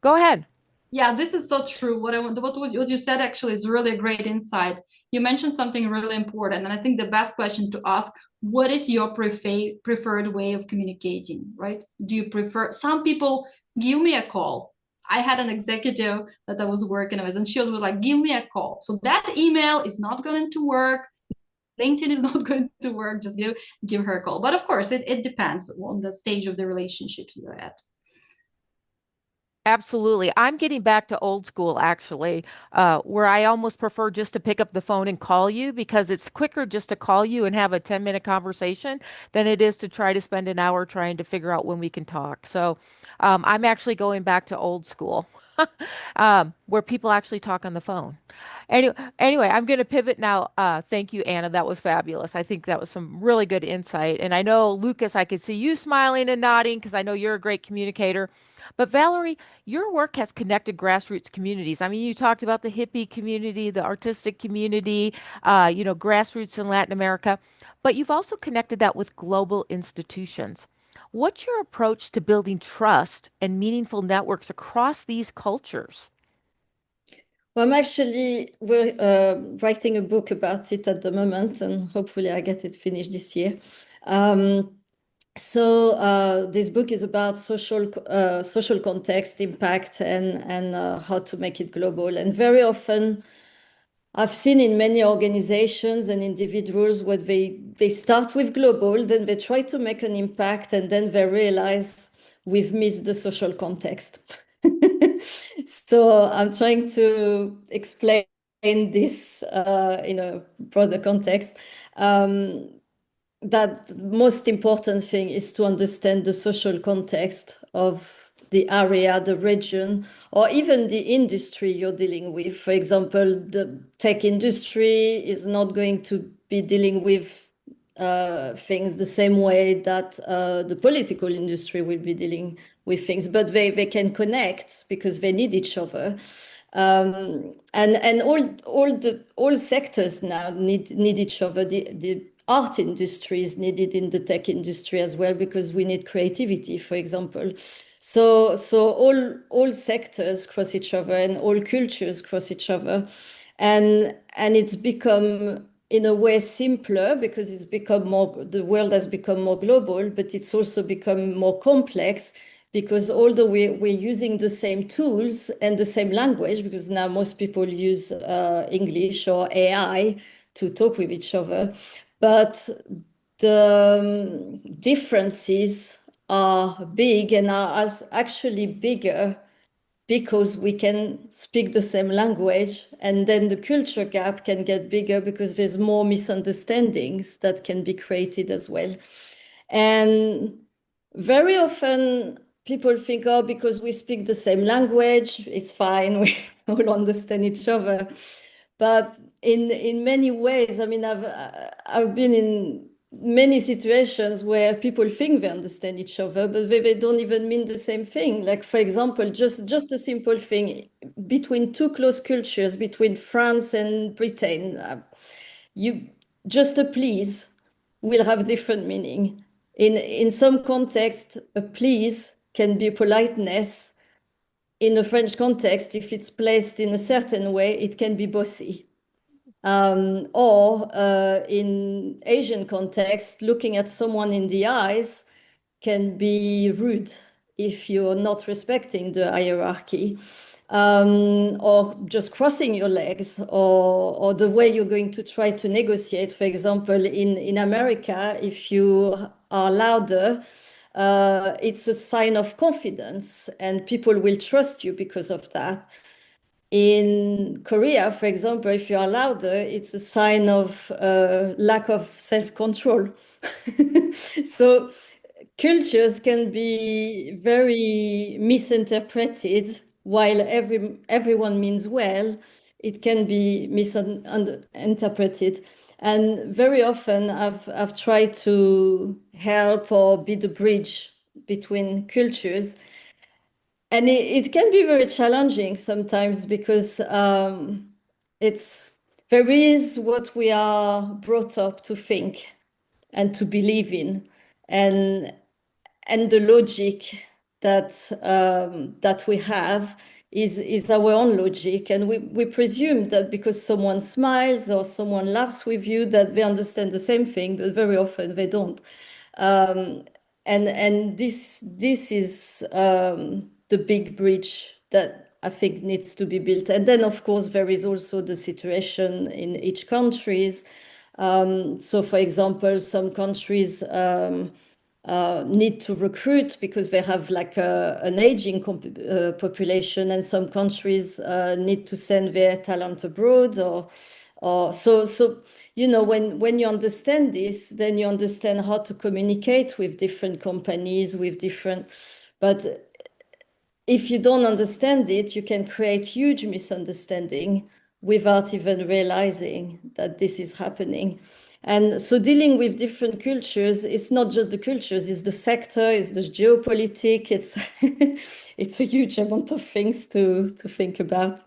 Speaker 1: Go ahead.
Speaker 2: Yeah, this is so true. What you said actually is really a great insight. You mentioned something really important, and I think the best question to ask, what is your preferred way of communicating, right? Do you prefer, some people give me a call. I had an executive that I was working with, and she was like, give me a call. So that email is not going to work. LinkedIn is not going to work. Just give her a call. But of course, it depends on the stage of the relationship you're at.
Speaker 1: Absolutely. I'm getting back to old school, actually, where I almost prefer just to pick up the phone and call you because it's quicker just to call you and have a 10-minute conversation than it is to try to spend an hour trying to figure out when we can talk. So I'm actually going back to old school. Where people actually talk on the phone. Anyway, I'm going to pivot now. Thank you, Anna. That was fabulous. I think that was some really good insight. And I know, Lucas, I could see you smiling and nodding because I know you're a great communicator. But Valerie, your work has connected grassroots communities. I mean, you talked about the hippie community, the artistic community, grassroots in Latin America, but you've also connected that with global institutions. What's your approach to building trust and meaningful networks across these cultures?
Speaker 4: Well, we're writing a book about it at the moment, and hopefully I get it finished this year. So this book is about social context, impact, and how to make it global. And very often, I've seen in many organizations and individuals where they start with global, then they try to make an impact, and then they realize we've missed the social context. So I'm trying to explain this in a broader context. That most important thing is to understand the social context of the area, the region, or even the industry you're dealing with. For example, the tech industry is not going to be dealing with things the same way that the political industry will be dealing with things, but they can connect because they need each other. And all sectors now need each other. The art industry is needed in the tech industry as well because we need creativity, for example. So all sectors cross each other and all cultures cross each other, and it's become in a way simpler because it's become more, the world has become more global, but it's also become more complex because although we're using the same tools and the same language, because now most people use English or AI to talk with each other, but the differences are big and are actually bigger because we can speak the same language, and then the culture gap can get bigger because there's more misunderstandings that can be created as well. And very often people think, oh, because we speak the same language, it's fine, we all understand each other. But in many ways, I mean, I've been in many situations where people think they understand each other, but they don't even mean the same thing. Like, for example, just a simple thing between two close cultures, between France and Britain, you just a please will have different meaning. In some context, a please can be politeness. In a French context, if it's placed in a certain way, it can be bossy. Or in Asian context, looking at someone in the eyes can be rude if you're not respecting the hierarchy, or just crossing your legs, or the way you're going to try to negotiate. For example, in America, if you are louder, it's a sign of confidence, and people will trust you because of that. In Korea, for example, if you are louder, it's a sign of lack of self-control. So cultures can be very misinterpreted. While everyone means well, it can be misinterpreted. And very often I've tried to help or be the bridge between cultures. And it can be very challenging sometimes because it's there is what we are brought up to think and to believe in, and and the logic that we have is our own logic, and we presume that because someone smiles or someone laughs with you that they understand the same thing, but very often they don't. um, and this is the big bridge that I think needs to be built. And then of course there is also the situation in each countries. So for example, some countries need to recruit because they have like an aging population, and some countries need to send their talent abroad, or so you know, when you understand this, then you understand how to communicate with different companies, with different, but if you don't understand it, you can create huge misunderstanding without even realizing that this is happening. And so dealing with different cultures, it's not just the cultures, it's the sector, it's the geopolitics, it's it's a huge amount of things to think about.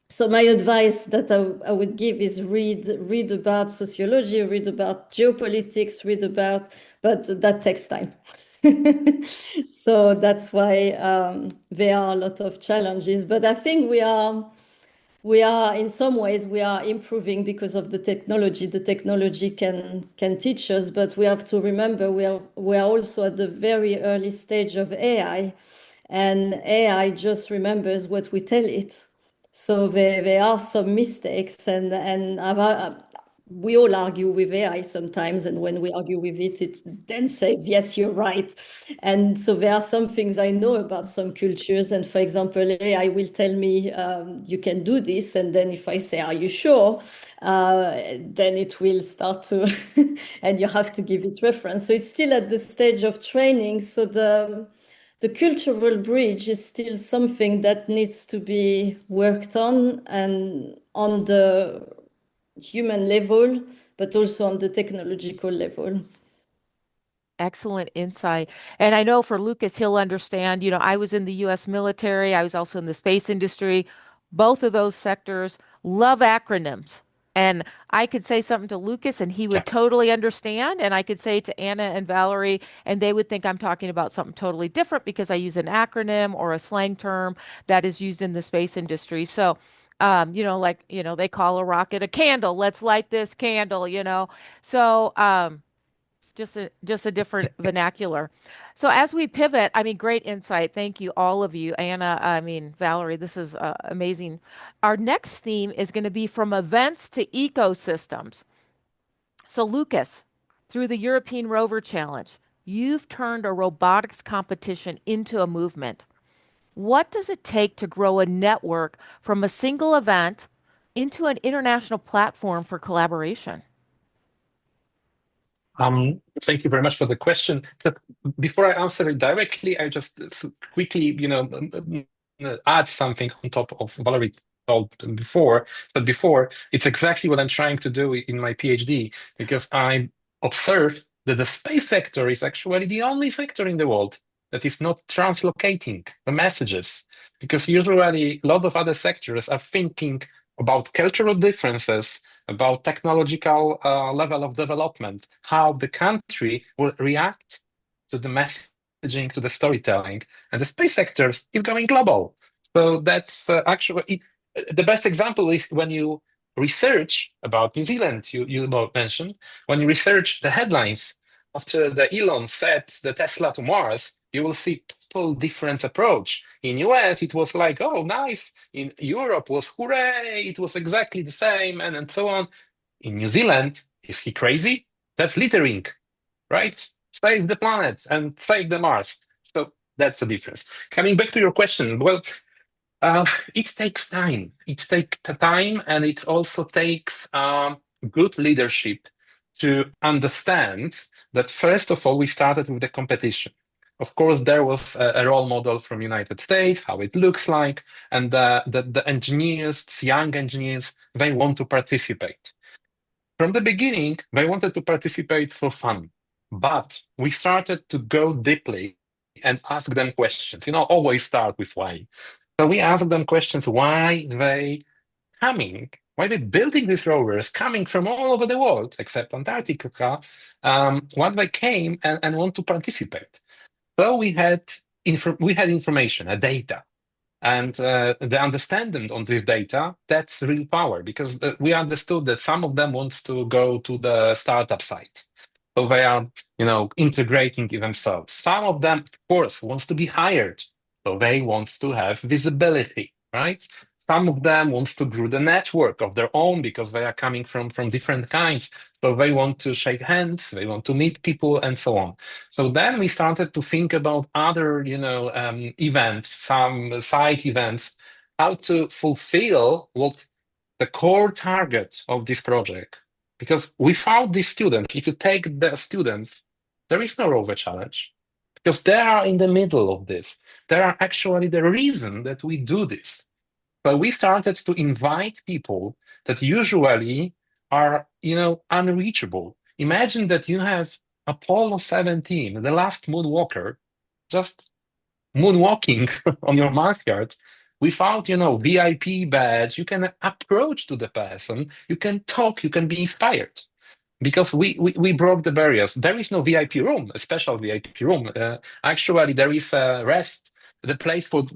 Speaker 4: So my advice that I would give is read about sociology, read about geopolitics, read about, but that takes time. So that's why there are a lot of challenges. But I think we are in some ways we are improving because of the technology. The technology can teach us, but we have to remember we are also at the very early stage of AI, and AI just remembers what we tell it. So there are some mistakes, and we all argue with AI sometimes, and when we argue with it, it then says, yes, you're right. And so there are some things I know about some cultures, and for example, AI will tell me, you can do this, and then if I say, are you sure? Then it will start to, and you have to give it reference. So it's still at the stage of training, so the cultural bridge is still something that needs to be worked on, and on the human level, but also on the technological level.
Speaker 1: Excellent insight. And I know for Lucas, he'll understand, I was in the US military, I was also in the space industry. Both of those sectors love acronyms. And I could say something to Lucas and he
Speaker 3: Yeah.
Speaker 1: would totally understand. And I could say to Anna and Valerie, and they would think I'm talking about something totally different because I use an acronym or a slang term that is used in the space industry. So, they call a rocket a candle. Let's light this candle. So, just a different vernacular. So as we pivot, I mean, great insight. Thank you, all of you. Anna, I mean, Valerie, this is amazing. Our next theme is going to be from events to ecosystems. So Lucas, through the European Rover Challenge, you've turned a robotics competition into a movement. What does it take to grow a network from a single event into an international platform for collaboration?
Speaker 3: Thank you very much for the question. So before I answer it directly, I just quickly, add something on top of Valerie told before. But before, it's exactly what I'm trying to do in my PhD, because I observed that the space sector is actually the only sector in the world that is not translocating the messages. Because usually a lot of other sectors are thinking about cultural differences, about technological level of development, how the country will react to the messaging, to the storytelling, and the space sector is going global. So that's actually the best example is when you research about New Zealand. You both mentioned when you research the headlines after the Elon sent the Tesla to Mars. You will see total different approach. In US, it was like, oh, nice. In Europe was hooray, it was exactly the same, and so on. In New Zealand, is he crazy? That's littering, right? Save the planet and save the Mars. So that's the difference. Coming back to your question, well, it takes time. It takes time, and it also takes good leadership to understand that first of all, we started with the competition. Of course, there was a role model from United States, how it looks like, and the engineers, young engineers, they want to participate. From the beginning, they wanted to participate for fun, but we started to go deeply and ask them questions. Always start with why. So we asked them questions why they coming, why they building these rovers coming from all over the world, except Antarctica, why they came and want to participate. So we had information, data, and the understanding on this data, that's real power because we understood that some of them want to go to the startup site. So they are, integrating themselves. Some of them, of course, wants to be hired. So they want to have visibility, right? Some of them wants to grow the network of their own because they are coming from different kinds. So they want to shake hands, they want to meet people, and so on. So then we started to think about other, events, some side events, how to fulfill what the core target of this project. Because without these students, if you take the students, there is no rover challenge. Because they are in the middle of this. They are actually the reason that we do this. But we started to invite people that usually are, unreachable. Imagine that you have Apollo 17, the last moonwalker, just moonwalking on your market without, VIP badge. You can approach to the person, you can talk, you can be inspired because we broke the barriers. There is no VIP room, a special VIP room. Actually, there is a rest, the place to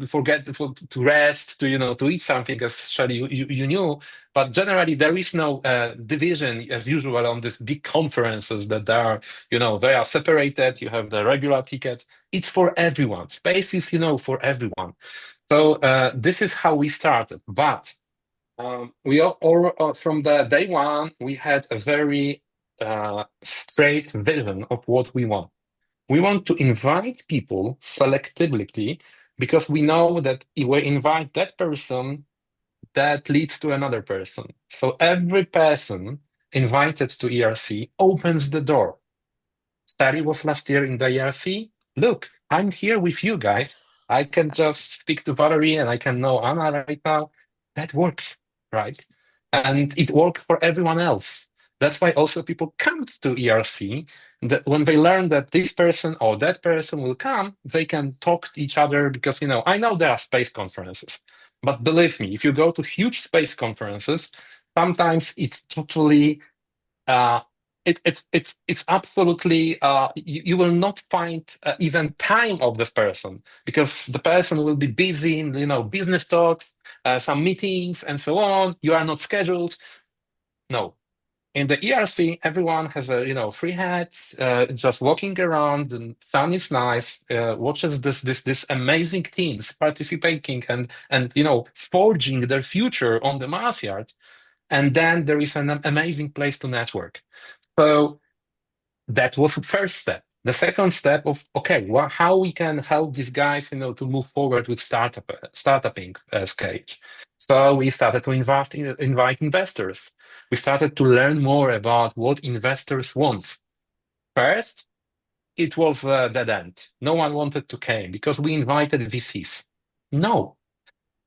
Speaker 3: rest, to eat something, as Shadi you knew. But generally, there is no division as usual on these big conferences that they are, they are separated. You have the regular ticket. It's for everyone. Space is, for everyone. So this is how we started, but. We all from the day one, we had a very straight vision of what we want. We want to invite people selectively because we know that if we invite that person, that leads to another person. So every person invited to ERC opens the door. Study was last year in the ERC. Look, I'm here with you guys. I can just speak to Valerie and I can know Anna right now. That works, right? And it worked for everyone else. That's why also people come to ERC, that when they learn that this person or that person will come, they can talk to each other because, I know there are space conferences, but believe me, if you go to huge space conferences, sometimes it's totally uh, it's absolutely you will not find even time of this person because the person will be busy in business talks, some meetings, and so on. You are not scheduled. No, in the ERC, everyone has a free hats, just walking around. And sun is nice. Watches this amazing teams participating and forging their future on the Mars yard. And then there is an amazing place to network. So that was the first step. The second step of okay, well, how we can help these guys, to move forward with startuping stage. So we started to invite investors. We started to learn more about what investors want. First, it was a dead end. No one wanted to came because we invited VCs. No,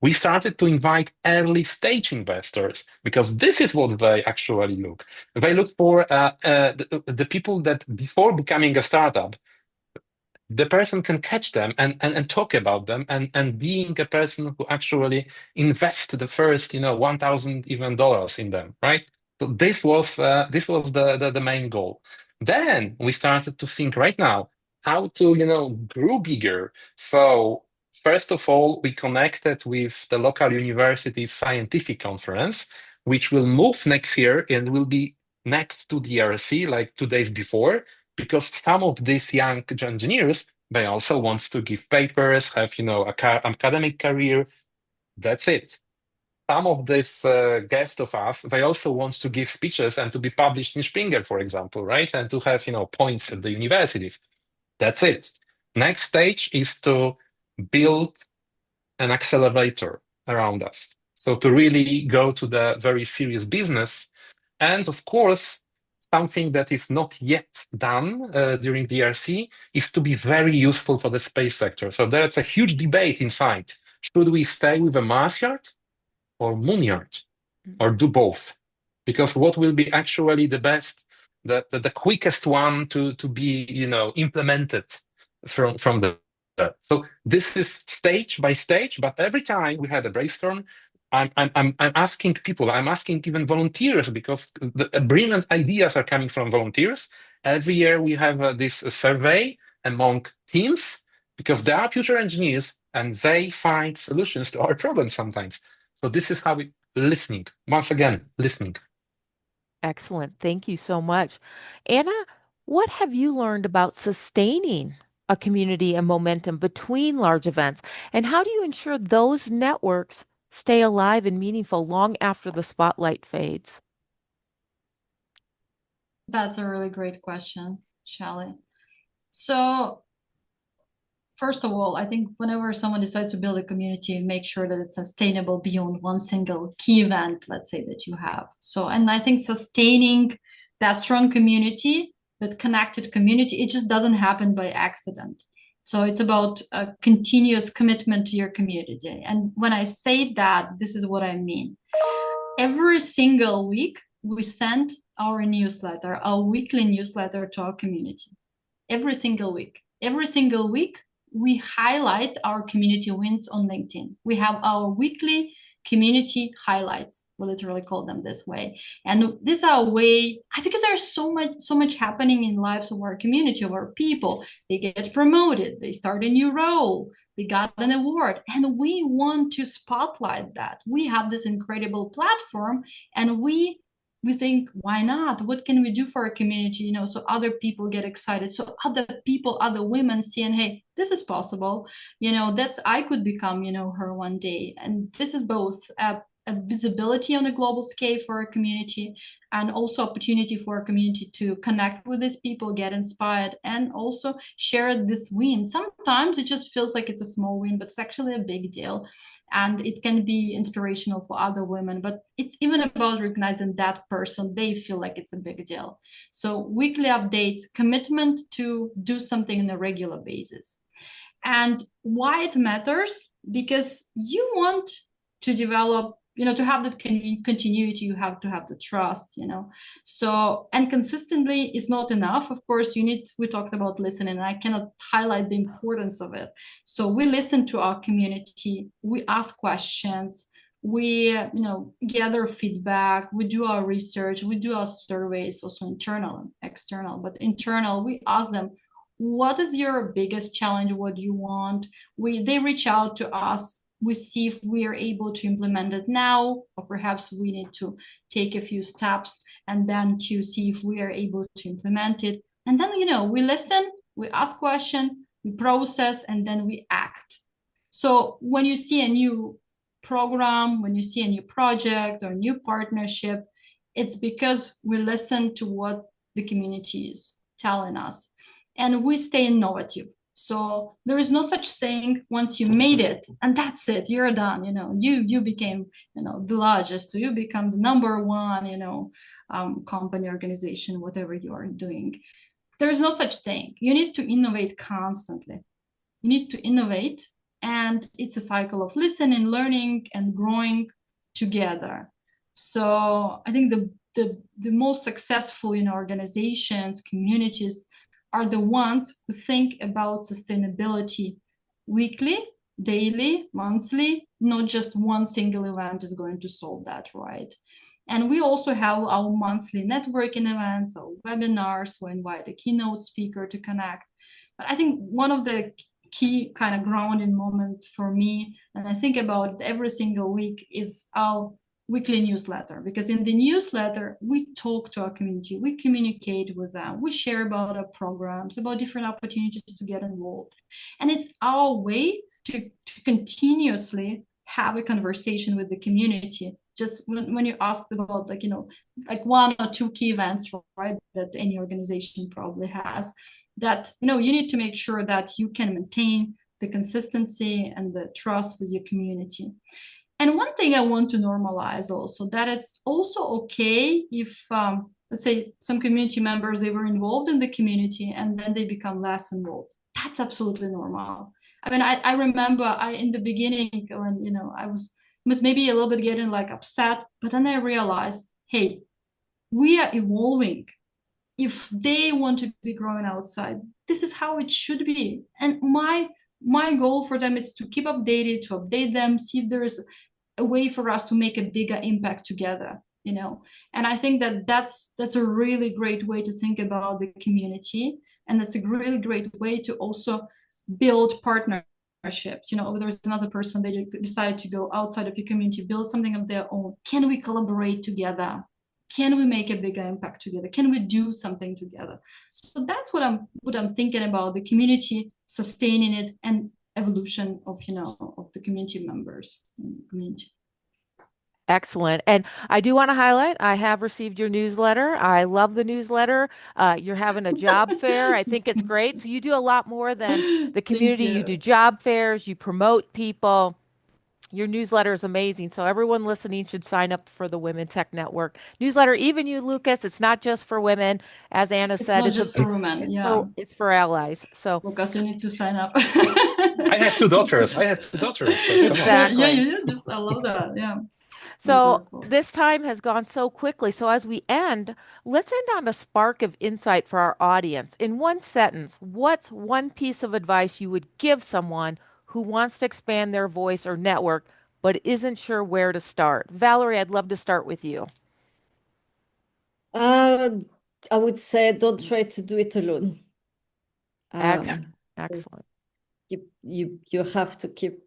Speaker 3: we started to invite early stage investors because this is what they actually look. They look for the people that before becoming a startup, the person can catch them and talk about them and being a person who actually invest the first 1,000 even dollars in them, right? So this was the main goal. Then we started to think right now how to grow bigger. So first of all, we connected with the local university's scientific conference, which will move next year and will be next to the RC like 2 days before because some of these young engineers they also want to give papers, have academic career. That's it. Some of these guests of us, they also want to give speeches and to be published in Springer, for example, right? And to have points at the universities. That's it. Next stage is to build an accelerator around us. So to really go to the very serious business. And of course, something that is not yet done during the ERC is to be very useful for the space sector. So there's a huge debate inside. Should we stay with a Mars yard or moon yard or do both? Because what will be actually the best, the quickest one to be implemented from the so this is stage by stage, but every time we had a brainstorm, I'm asking people, I'm asking even volunteers because the brilliant ideas are coming from volunteers. Every year we have this survey among teams because they are future engineers and they find solutions to our problems sometimes. So this is how we listening. Once again, listening.
Speaker 1: Excellent. Thank you so much. Anna, what have you learned about sustaining a community and momentum between large events? And how do you ensure those networks stay alive and meaningful long after the spotlight fades?
Speaker 2: That's a really great question, Shelley. So first of all, I think whenever someone decides to build a community, make sure that it's sustainable beyond one single key event, let's say, that you have. So, and I think sustaining that strong community, that connected community, it just doesn't happen by accident. So it's about a continuous commitment to your community. And when I say that, this is what I mean. Every single week, we send our newsletter, our weekly newsletter to our community. Every single week. Every single week, we highlight our community wins on LinkedIn. We have our weekly community highlights. We literally call them this way. And this is our way, because there's so much happening in lives of our community, of our people. They get promoted, they start a new role, they got an award, and we want to spotlight that. We have this incredible platform, and we think, why not? What can we do for our community? So other people get excited, so other people, other women seeing, hey, this is possible. That's I could become, her one day. And this is both a visibility on a global scale for our community, and also opportunity for our community to connect with these people, get inspired, and also share this win. Sometimes it just feels like it's a small win, but it's actually a big deal, and it can be inspirational for other women. But it's even about recognizing that person, they feel like it's a big deal. So weekly updates, commitment to do something on a regular basis. And why it matters? Because you want to develop to have that continuity, you have to have the trust. So, and consistently is not enough. Of course, we talked about listening, and I cannot highlight the importance of it. So we listen to our community, we ask questions, we gather feedback, we do our research, we do our surveys, also internal and external. But internal, we ask them, what is your biggest challenge? What do you want? They reach out to us. We see if we are able to implement it now, or perhaps we need to take a few steps and then to see if we are able to implement it. And then, we listen, we ask questions, we process, and then we act. So when you see a new program, when you see a new project or new partnership, it's because we listen to what the community is telling us, and we stay innovative. So there is no such thing once you made it and that's it, you're done. You became the largest, you become the number one company, organization, whatever you are doing. There is no such thing. You need to innovate constantly. You need to innovate, and it's a cycle of listening, learning, and growing together. So I think the most successful organizations, communities, are the ones who think about sustainability weekly, daily, monthly. Not just one single event is going to solve that, right? And we also have our monthly networking events, our webinars. We invite a keynote speaker to connect. But I think one of the key kind of grounding moment for me, and I think about it every single week, is our weekly newsletter. Because in the newsletter, we talk to our community, we communicate with them, we share about our programs, about different opportunities to get involved. And it's our way to continuously have a conversation with the community. Just when you ask about like one or two key events, right, that any organization probably has, that you need to make sure that you can maintain the consistency and the trust with your community. And one thing I want to normalize also, that it's also okay if let's say some community members, they were involved in the community and then they become less involved. That's absolutely normal. I mean, I remember in the beginning when I was maybe a little bit getting like upset, but then I realized, hey, we are evolving. If they want to be growing outside, this is how it should be. And my goal for them is to keep updated, to update them, see if there is a way for us to make a bigger impact together. And I think that's a really great way to think about the community, and that's a really great way to also build partnerships. There's another person, they decide to go outside of your community, build something of their own. Can we collaborate together? Can we make a bigger impact together? Can we do something together? So that's what I'm thinking about, the community, sustaining it, and evolution of of the community members in the community.
Speaker 1: Excellent. And I do want to highlight, I have received your newsletter. I love the newsletter. You're having a job fair. I think it's great. So you do a lot more than the
Speaker 2: Thank
Speaker 1: community. You do
Speaker 2: you.
Speaker 1: job fairs, you promote people. Your newsletter is amazing. So everyone listening should sign up for the Women Tech Network newsletter. Even you, Lucas, it's not just for women. As Anna
Speaker 2: It's
Speaker 1: said,
Speaker 2: not just for women. Yeah.
Speaker 1: it's for allies. So
Speaker 2: Lucas, you need to sign up.
Speaker 3: I have two daughters. I have two daughters. So come on.
Speaker 2: Yeah,
Speaker 1: exactly.
Speaker 2: just I love that. Yeah.
Speaker 1: So
Speaker 2: Wonderful.
Speaker 1: this time has gone so quickly. So as we end, let's end on a spark of insight for our audience. In one sentence, what's one piece of advice you would give someone who wants to expand their voice or network but isn't sure where to start? Valerie, I'd love to start with you.
Speaker 4: Uh, I would say don't try to do it alone.
Speaker 1: Ex-
Speaker 4: It's-
Speaker 1: Excellent.
Speaker 4: you have to keep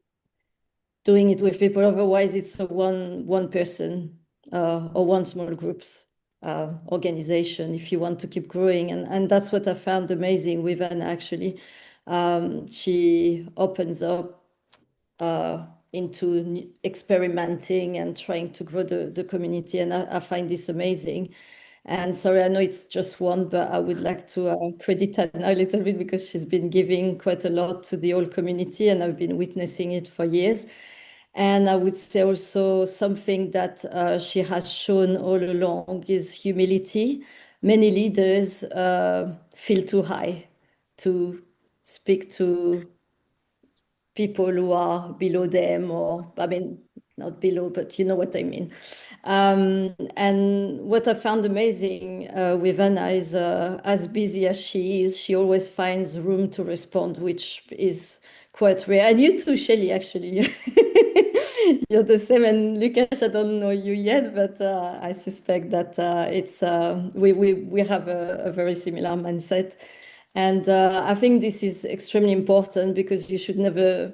Speaker 4: doing it with people. Otherwise, it's a one person or one small groups organization if you want to keep growing. And that's what I found amazing with Anna, actually. She opens up into experimenting and trying to grow the community. And I find this amazing. And sorry, I know it's just one, but I would like to credit Anna a little bit because she's been giving quite a lot to the whole community, and I've been witnessing it for years. And I would say also something that she has shown all along is humility. Many leaders feel too high to speak to people who are below them, or I mean, not below, but you know what I mean. And what I found amazing with Anna is, as busy as she is, she always finds room to respond, which is quite rare. And you too, Shelley, actually. You're the same. And Lucas, I don't know you yet, but I suspect that we have a very similar mindset. And I think this is extremely important because you never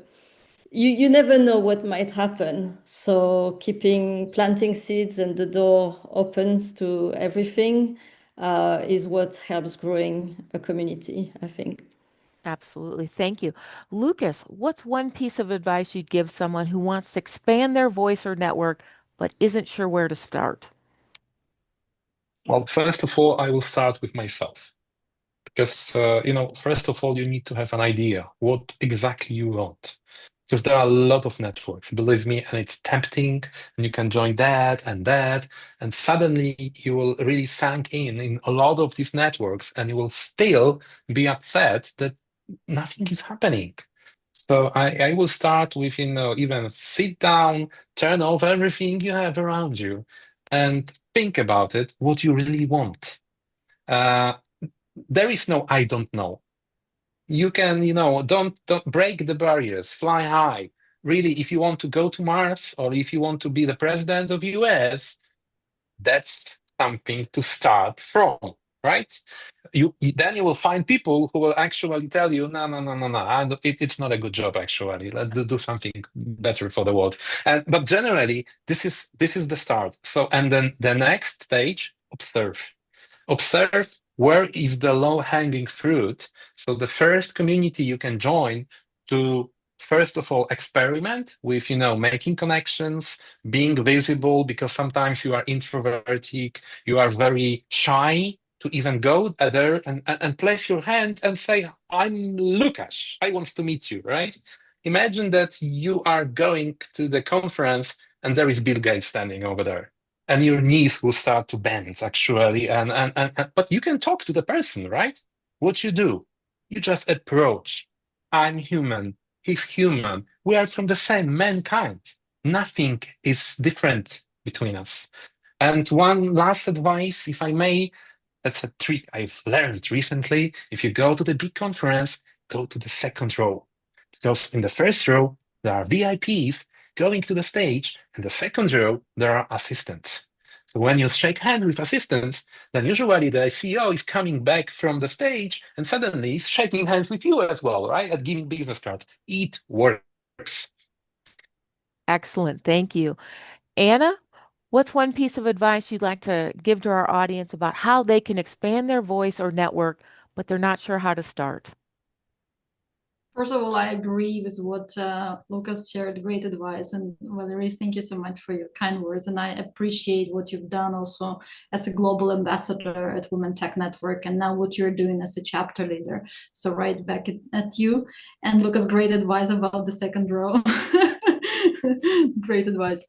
Speaker 4: know what might happen. So keeping planting seeds and the door opens to everything is what helps growing a community, I think.
Speaker 1: Absolutely. Thank you. Lucas, what's one piece of advice you'd give someone who wants to expand their voice or network but isn't sure where to start?
Speaker 3: Well, first of all, I will start with myself. Because, first of all, you need to have an idea what exactly you want. Because there are a lot of networks, believe me, and it's tempting, and you can join that, and suddenly you will really sink in a lot of these networks, and you will still be upset that nothing is happening. So I will start with, even sit down, turn off everything you have around you, and think about it, what you really want. Uh, there is no I don't know. You can, don't break the barriers, fly high. Really, if you want to go to Mars or if you want to be the president of US, that's something to start from, right? Then you will find people who will actually tell you, no, no, no, no, no, it's not a good job actually. Let's do something better for the world. But generally, this is the start. So, and then the next stage, observe. Observe where is the low-hanging fruit. So the first community you can join to, first of all, experiment with, making connections, being visible, because sometimes you are introverted, you are very shy to even go there and place your hand and say, I'm Lucas, I want to meet you, right? Imagine that you are going to the conference and there is Bill Gates standing over there and your knees will start to bend actually but you can talk to the person, right? What you do, you just approach. I'm human, he's human, we are from the same mankind, nothing is different between us. And one last advice, if I may, that's a trick I've learned recently. If you go to the big conference, go to the second row, because in the first row there are VIPs going to the stage, and the second row there are assistants. So when you shake hands with assistants, then usually the CEO is coming back from the stage and suddenly he's shaking hands with you as well, right? And giving business cards. It works.
Speaker 1: Excellent. Thank you. Anna, what's one piece of advice you'd like to give to our audience about how they can expand their voice or network, but they're not sure how to start?
Speaker 2: First of all, I agree with what Lucas shared. Great advice. And Valerie, thank you so much for your kind words. And I appreciate what you've done also as a global ambassador at Women Tech Network, and now what you're doing as a chapter leader. So right back at you. And Lucas, great advice about the second row. Great advice.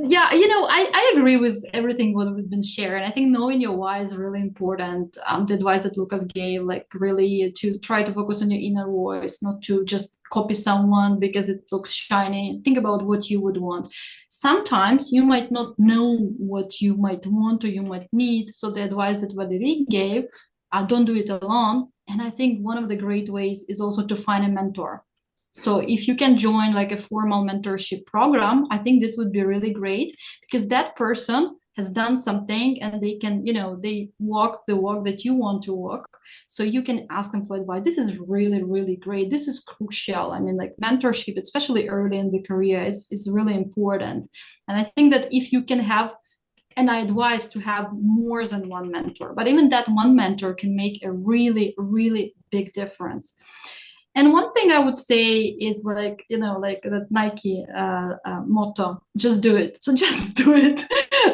Speaker 2: Yeah, I agree with everything what we've been sharing. I think knowing your why is really important. The advice that Lucas gave, like really to try to focus on your inner voice, not to just copy someone because it looks shiny. Think about what you would want. Sometimes you might not know what you might want or you might need. So the advice that Valerie gave, don't do it alone. And I think one of the great ways is also to find a mentor. So if you can join like a formal mentorship program, I think this would be really great because that person has done something and they can, they walk the walk that you want to walk. So you can ask them for advice. This is really, really great. This is crucial. I mean, like mentorship, especially early in the career, is really important. And I think that if you can have, and I advise to have more than one mentor, but even that one mentor can make a really, really big difference. And one thing I would say is like, like that Nike motto, just do it. So just do it.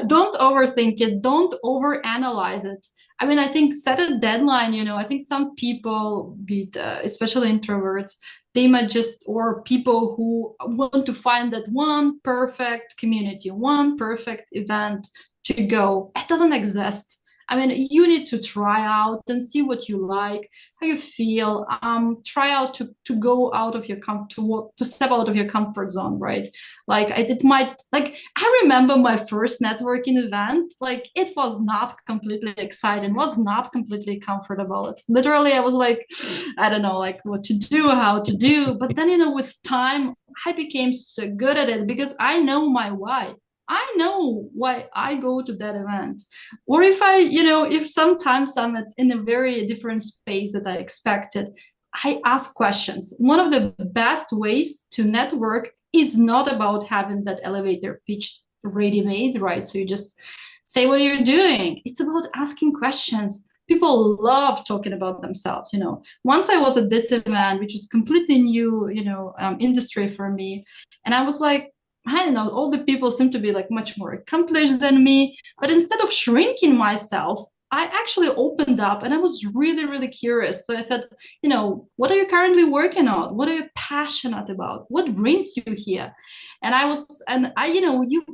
Speaker 2: Don't overthink it. Don't overanalyze it. I mean, I think set a deadline, I think some people, especially introverts, they might just, or people who want to find that one perfect community, one perfect event to go. It doesn't exist. I mean, you need to try out and see what you like, how you feel. Try out to go out of your to step out of your comfort zone, right? Like it might like I remember my first networking event. Like it was not completely exciting, was not completely comfortable. It's literally I was like, I don't know, like what to do, how to do. But then with time, I became so good at it because I know my why. I know why I go to that event. Or if if sometimes in a very different space that I expected, I ask questions. One of the best ways to network is not about having that elevator pitch ready made, right? So you just say what you're doing. It's about asking questions. People love talking about themselves. Once I was at this event, which is completely new, industry for me, and I was like, I don't know, all the people seem to be like much more accomplished than me. But instead of shrinking myself, I actually opened up and I was really, really curious. So I said, what are you currently working on? What are you passionate about? What brings you here? And I, you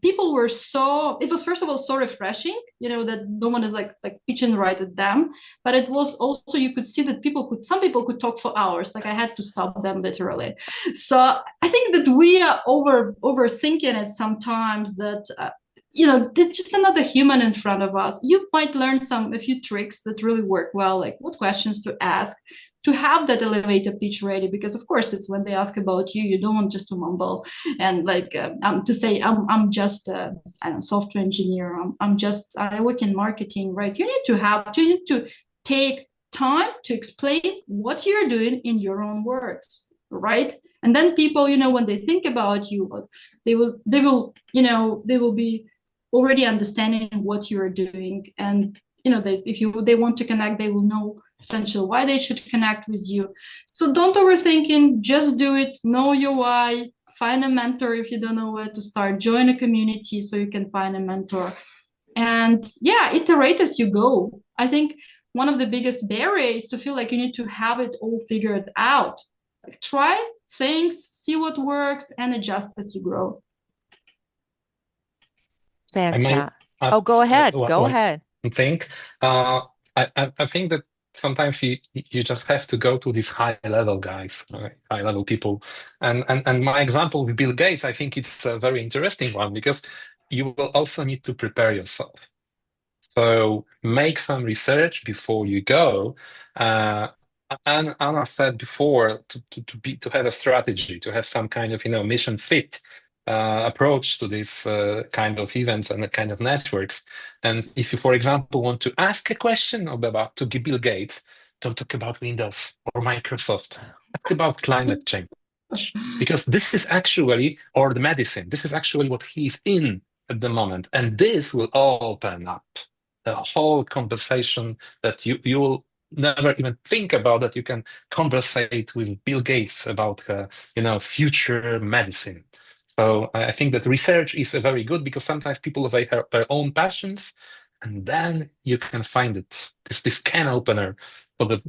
Speaker 2: people were so it was first of all so refreshing, that no one is like pitching right at them. But it was also you could see that some people could talk for hours. Like I had to stop them literally. So I think that we are overthinking it sometimes, that there's just another human in front of us. You might learn a few tricks that really work well, like what questions to ask to have that elevator pitch ready. Because of course, it's when they ask about you, you don't want just to mumble and like to say I'm just I don't know, software engineer. I work in marketing, right? You need to take time to explain what you're doing in your own words, right? And then people, when they think about you, they will be already understanding what you're doing. And they want to connect, they will know potential why they should connect with you. So don't overthinking, just do it. Know your why. Find a mentor if you don't know where to start. Join a community so you can find a mentor. And yeah, iterate as you go. I think one of the biggest barriers is to feel like you need to have it all figured out. Like try things, see what works, and adjust as you grow.
Speaker 3: I might
Speaker 1: Fantastic.
Speaker 3: add
Speaker 1: Oh, go ahead. Go
Speaker 3: one
Speaker 1: ahead.
Speaker 3: thing. Uh, I think that sometimes you just have to go to these high level guys, high level people. And my example with Bill Gates, I think it's a very interesting one because you will also need to prepare yourself. So make some research before you go. Uh, and Anna said before to have a strategy, to have some kind of mission fit approach to this kind of events and the kind of networks. And if you, for example, want to ask a question about to Bill Gates, don't talk about Windows or Microsoft. Ask about climate change because this is actually, or the medicine. This is actually what he's in at the moment, and this will open up a whole conversation that you will never even think about, that you can conversate with Bill Gates about future medicine. So I think that research is very good because sometimes people have their own passions, and then you can find it this can opener for the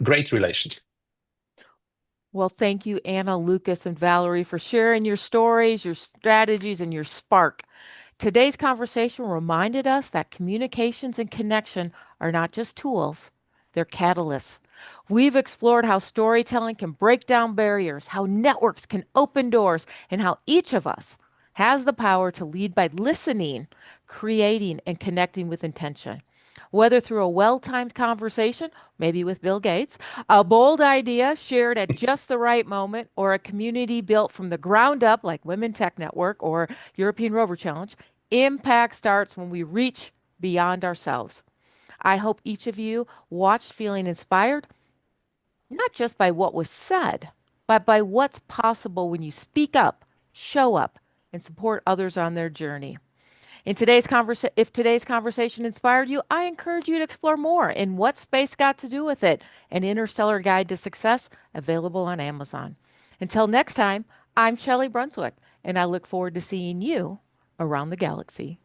Speaker 3: great relations.
Speaker 1: Well, thank you, Anna, Lucas, and Valerie, for sharing your stories, your strategies, and your spark. Today's conversation reminded us that communications and connection are not just tools, they're catalysts. We've explored how storytelling can break down barriers, how networks can open doors, and how each of us has the power to lead by listening, creating, and connecting with intention. Whether through a well timed conversation, maybe with Bill Gates, a bold idea shared at just the right moment, or a community built from the ground up, like Women Tech Network or European Rover Challenge, impact starts when we reach beyond ourselves. I hope each of you watched feeling inspired, not just by what was said, but by what's possible when you speak up, show up, and support others on their journey. If today's conversation inspired you, I encourage you to explore more in What Space Got to Do with It, an interstellar guide to success available on Amazon. Until next time, I'm Shelley Brunswick, and I look forward to seeing you around the galaxy.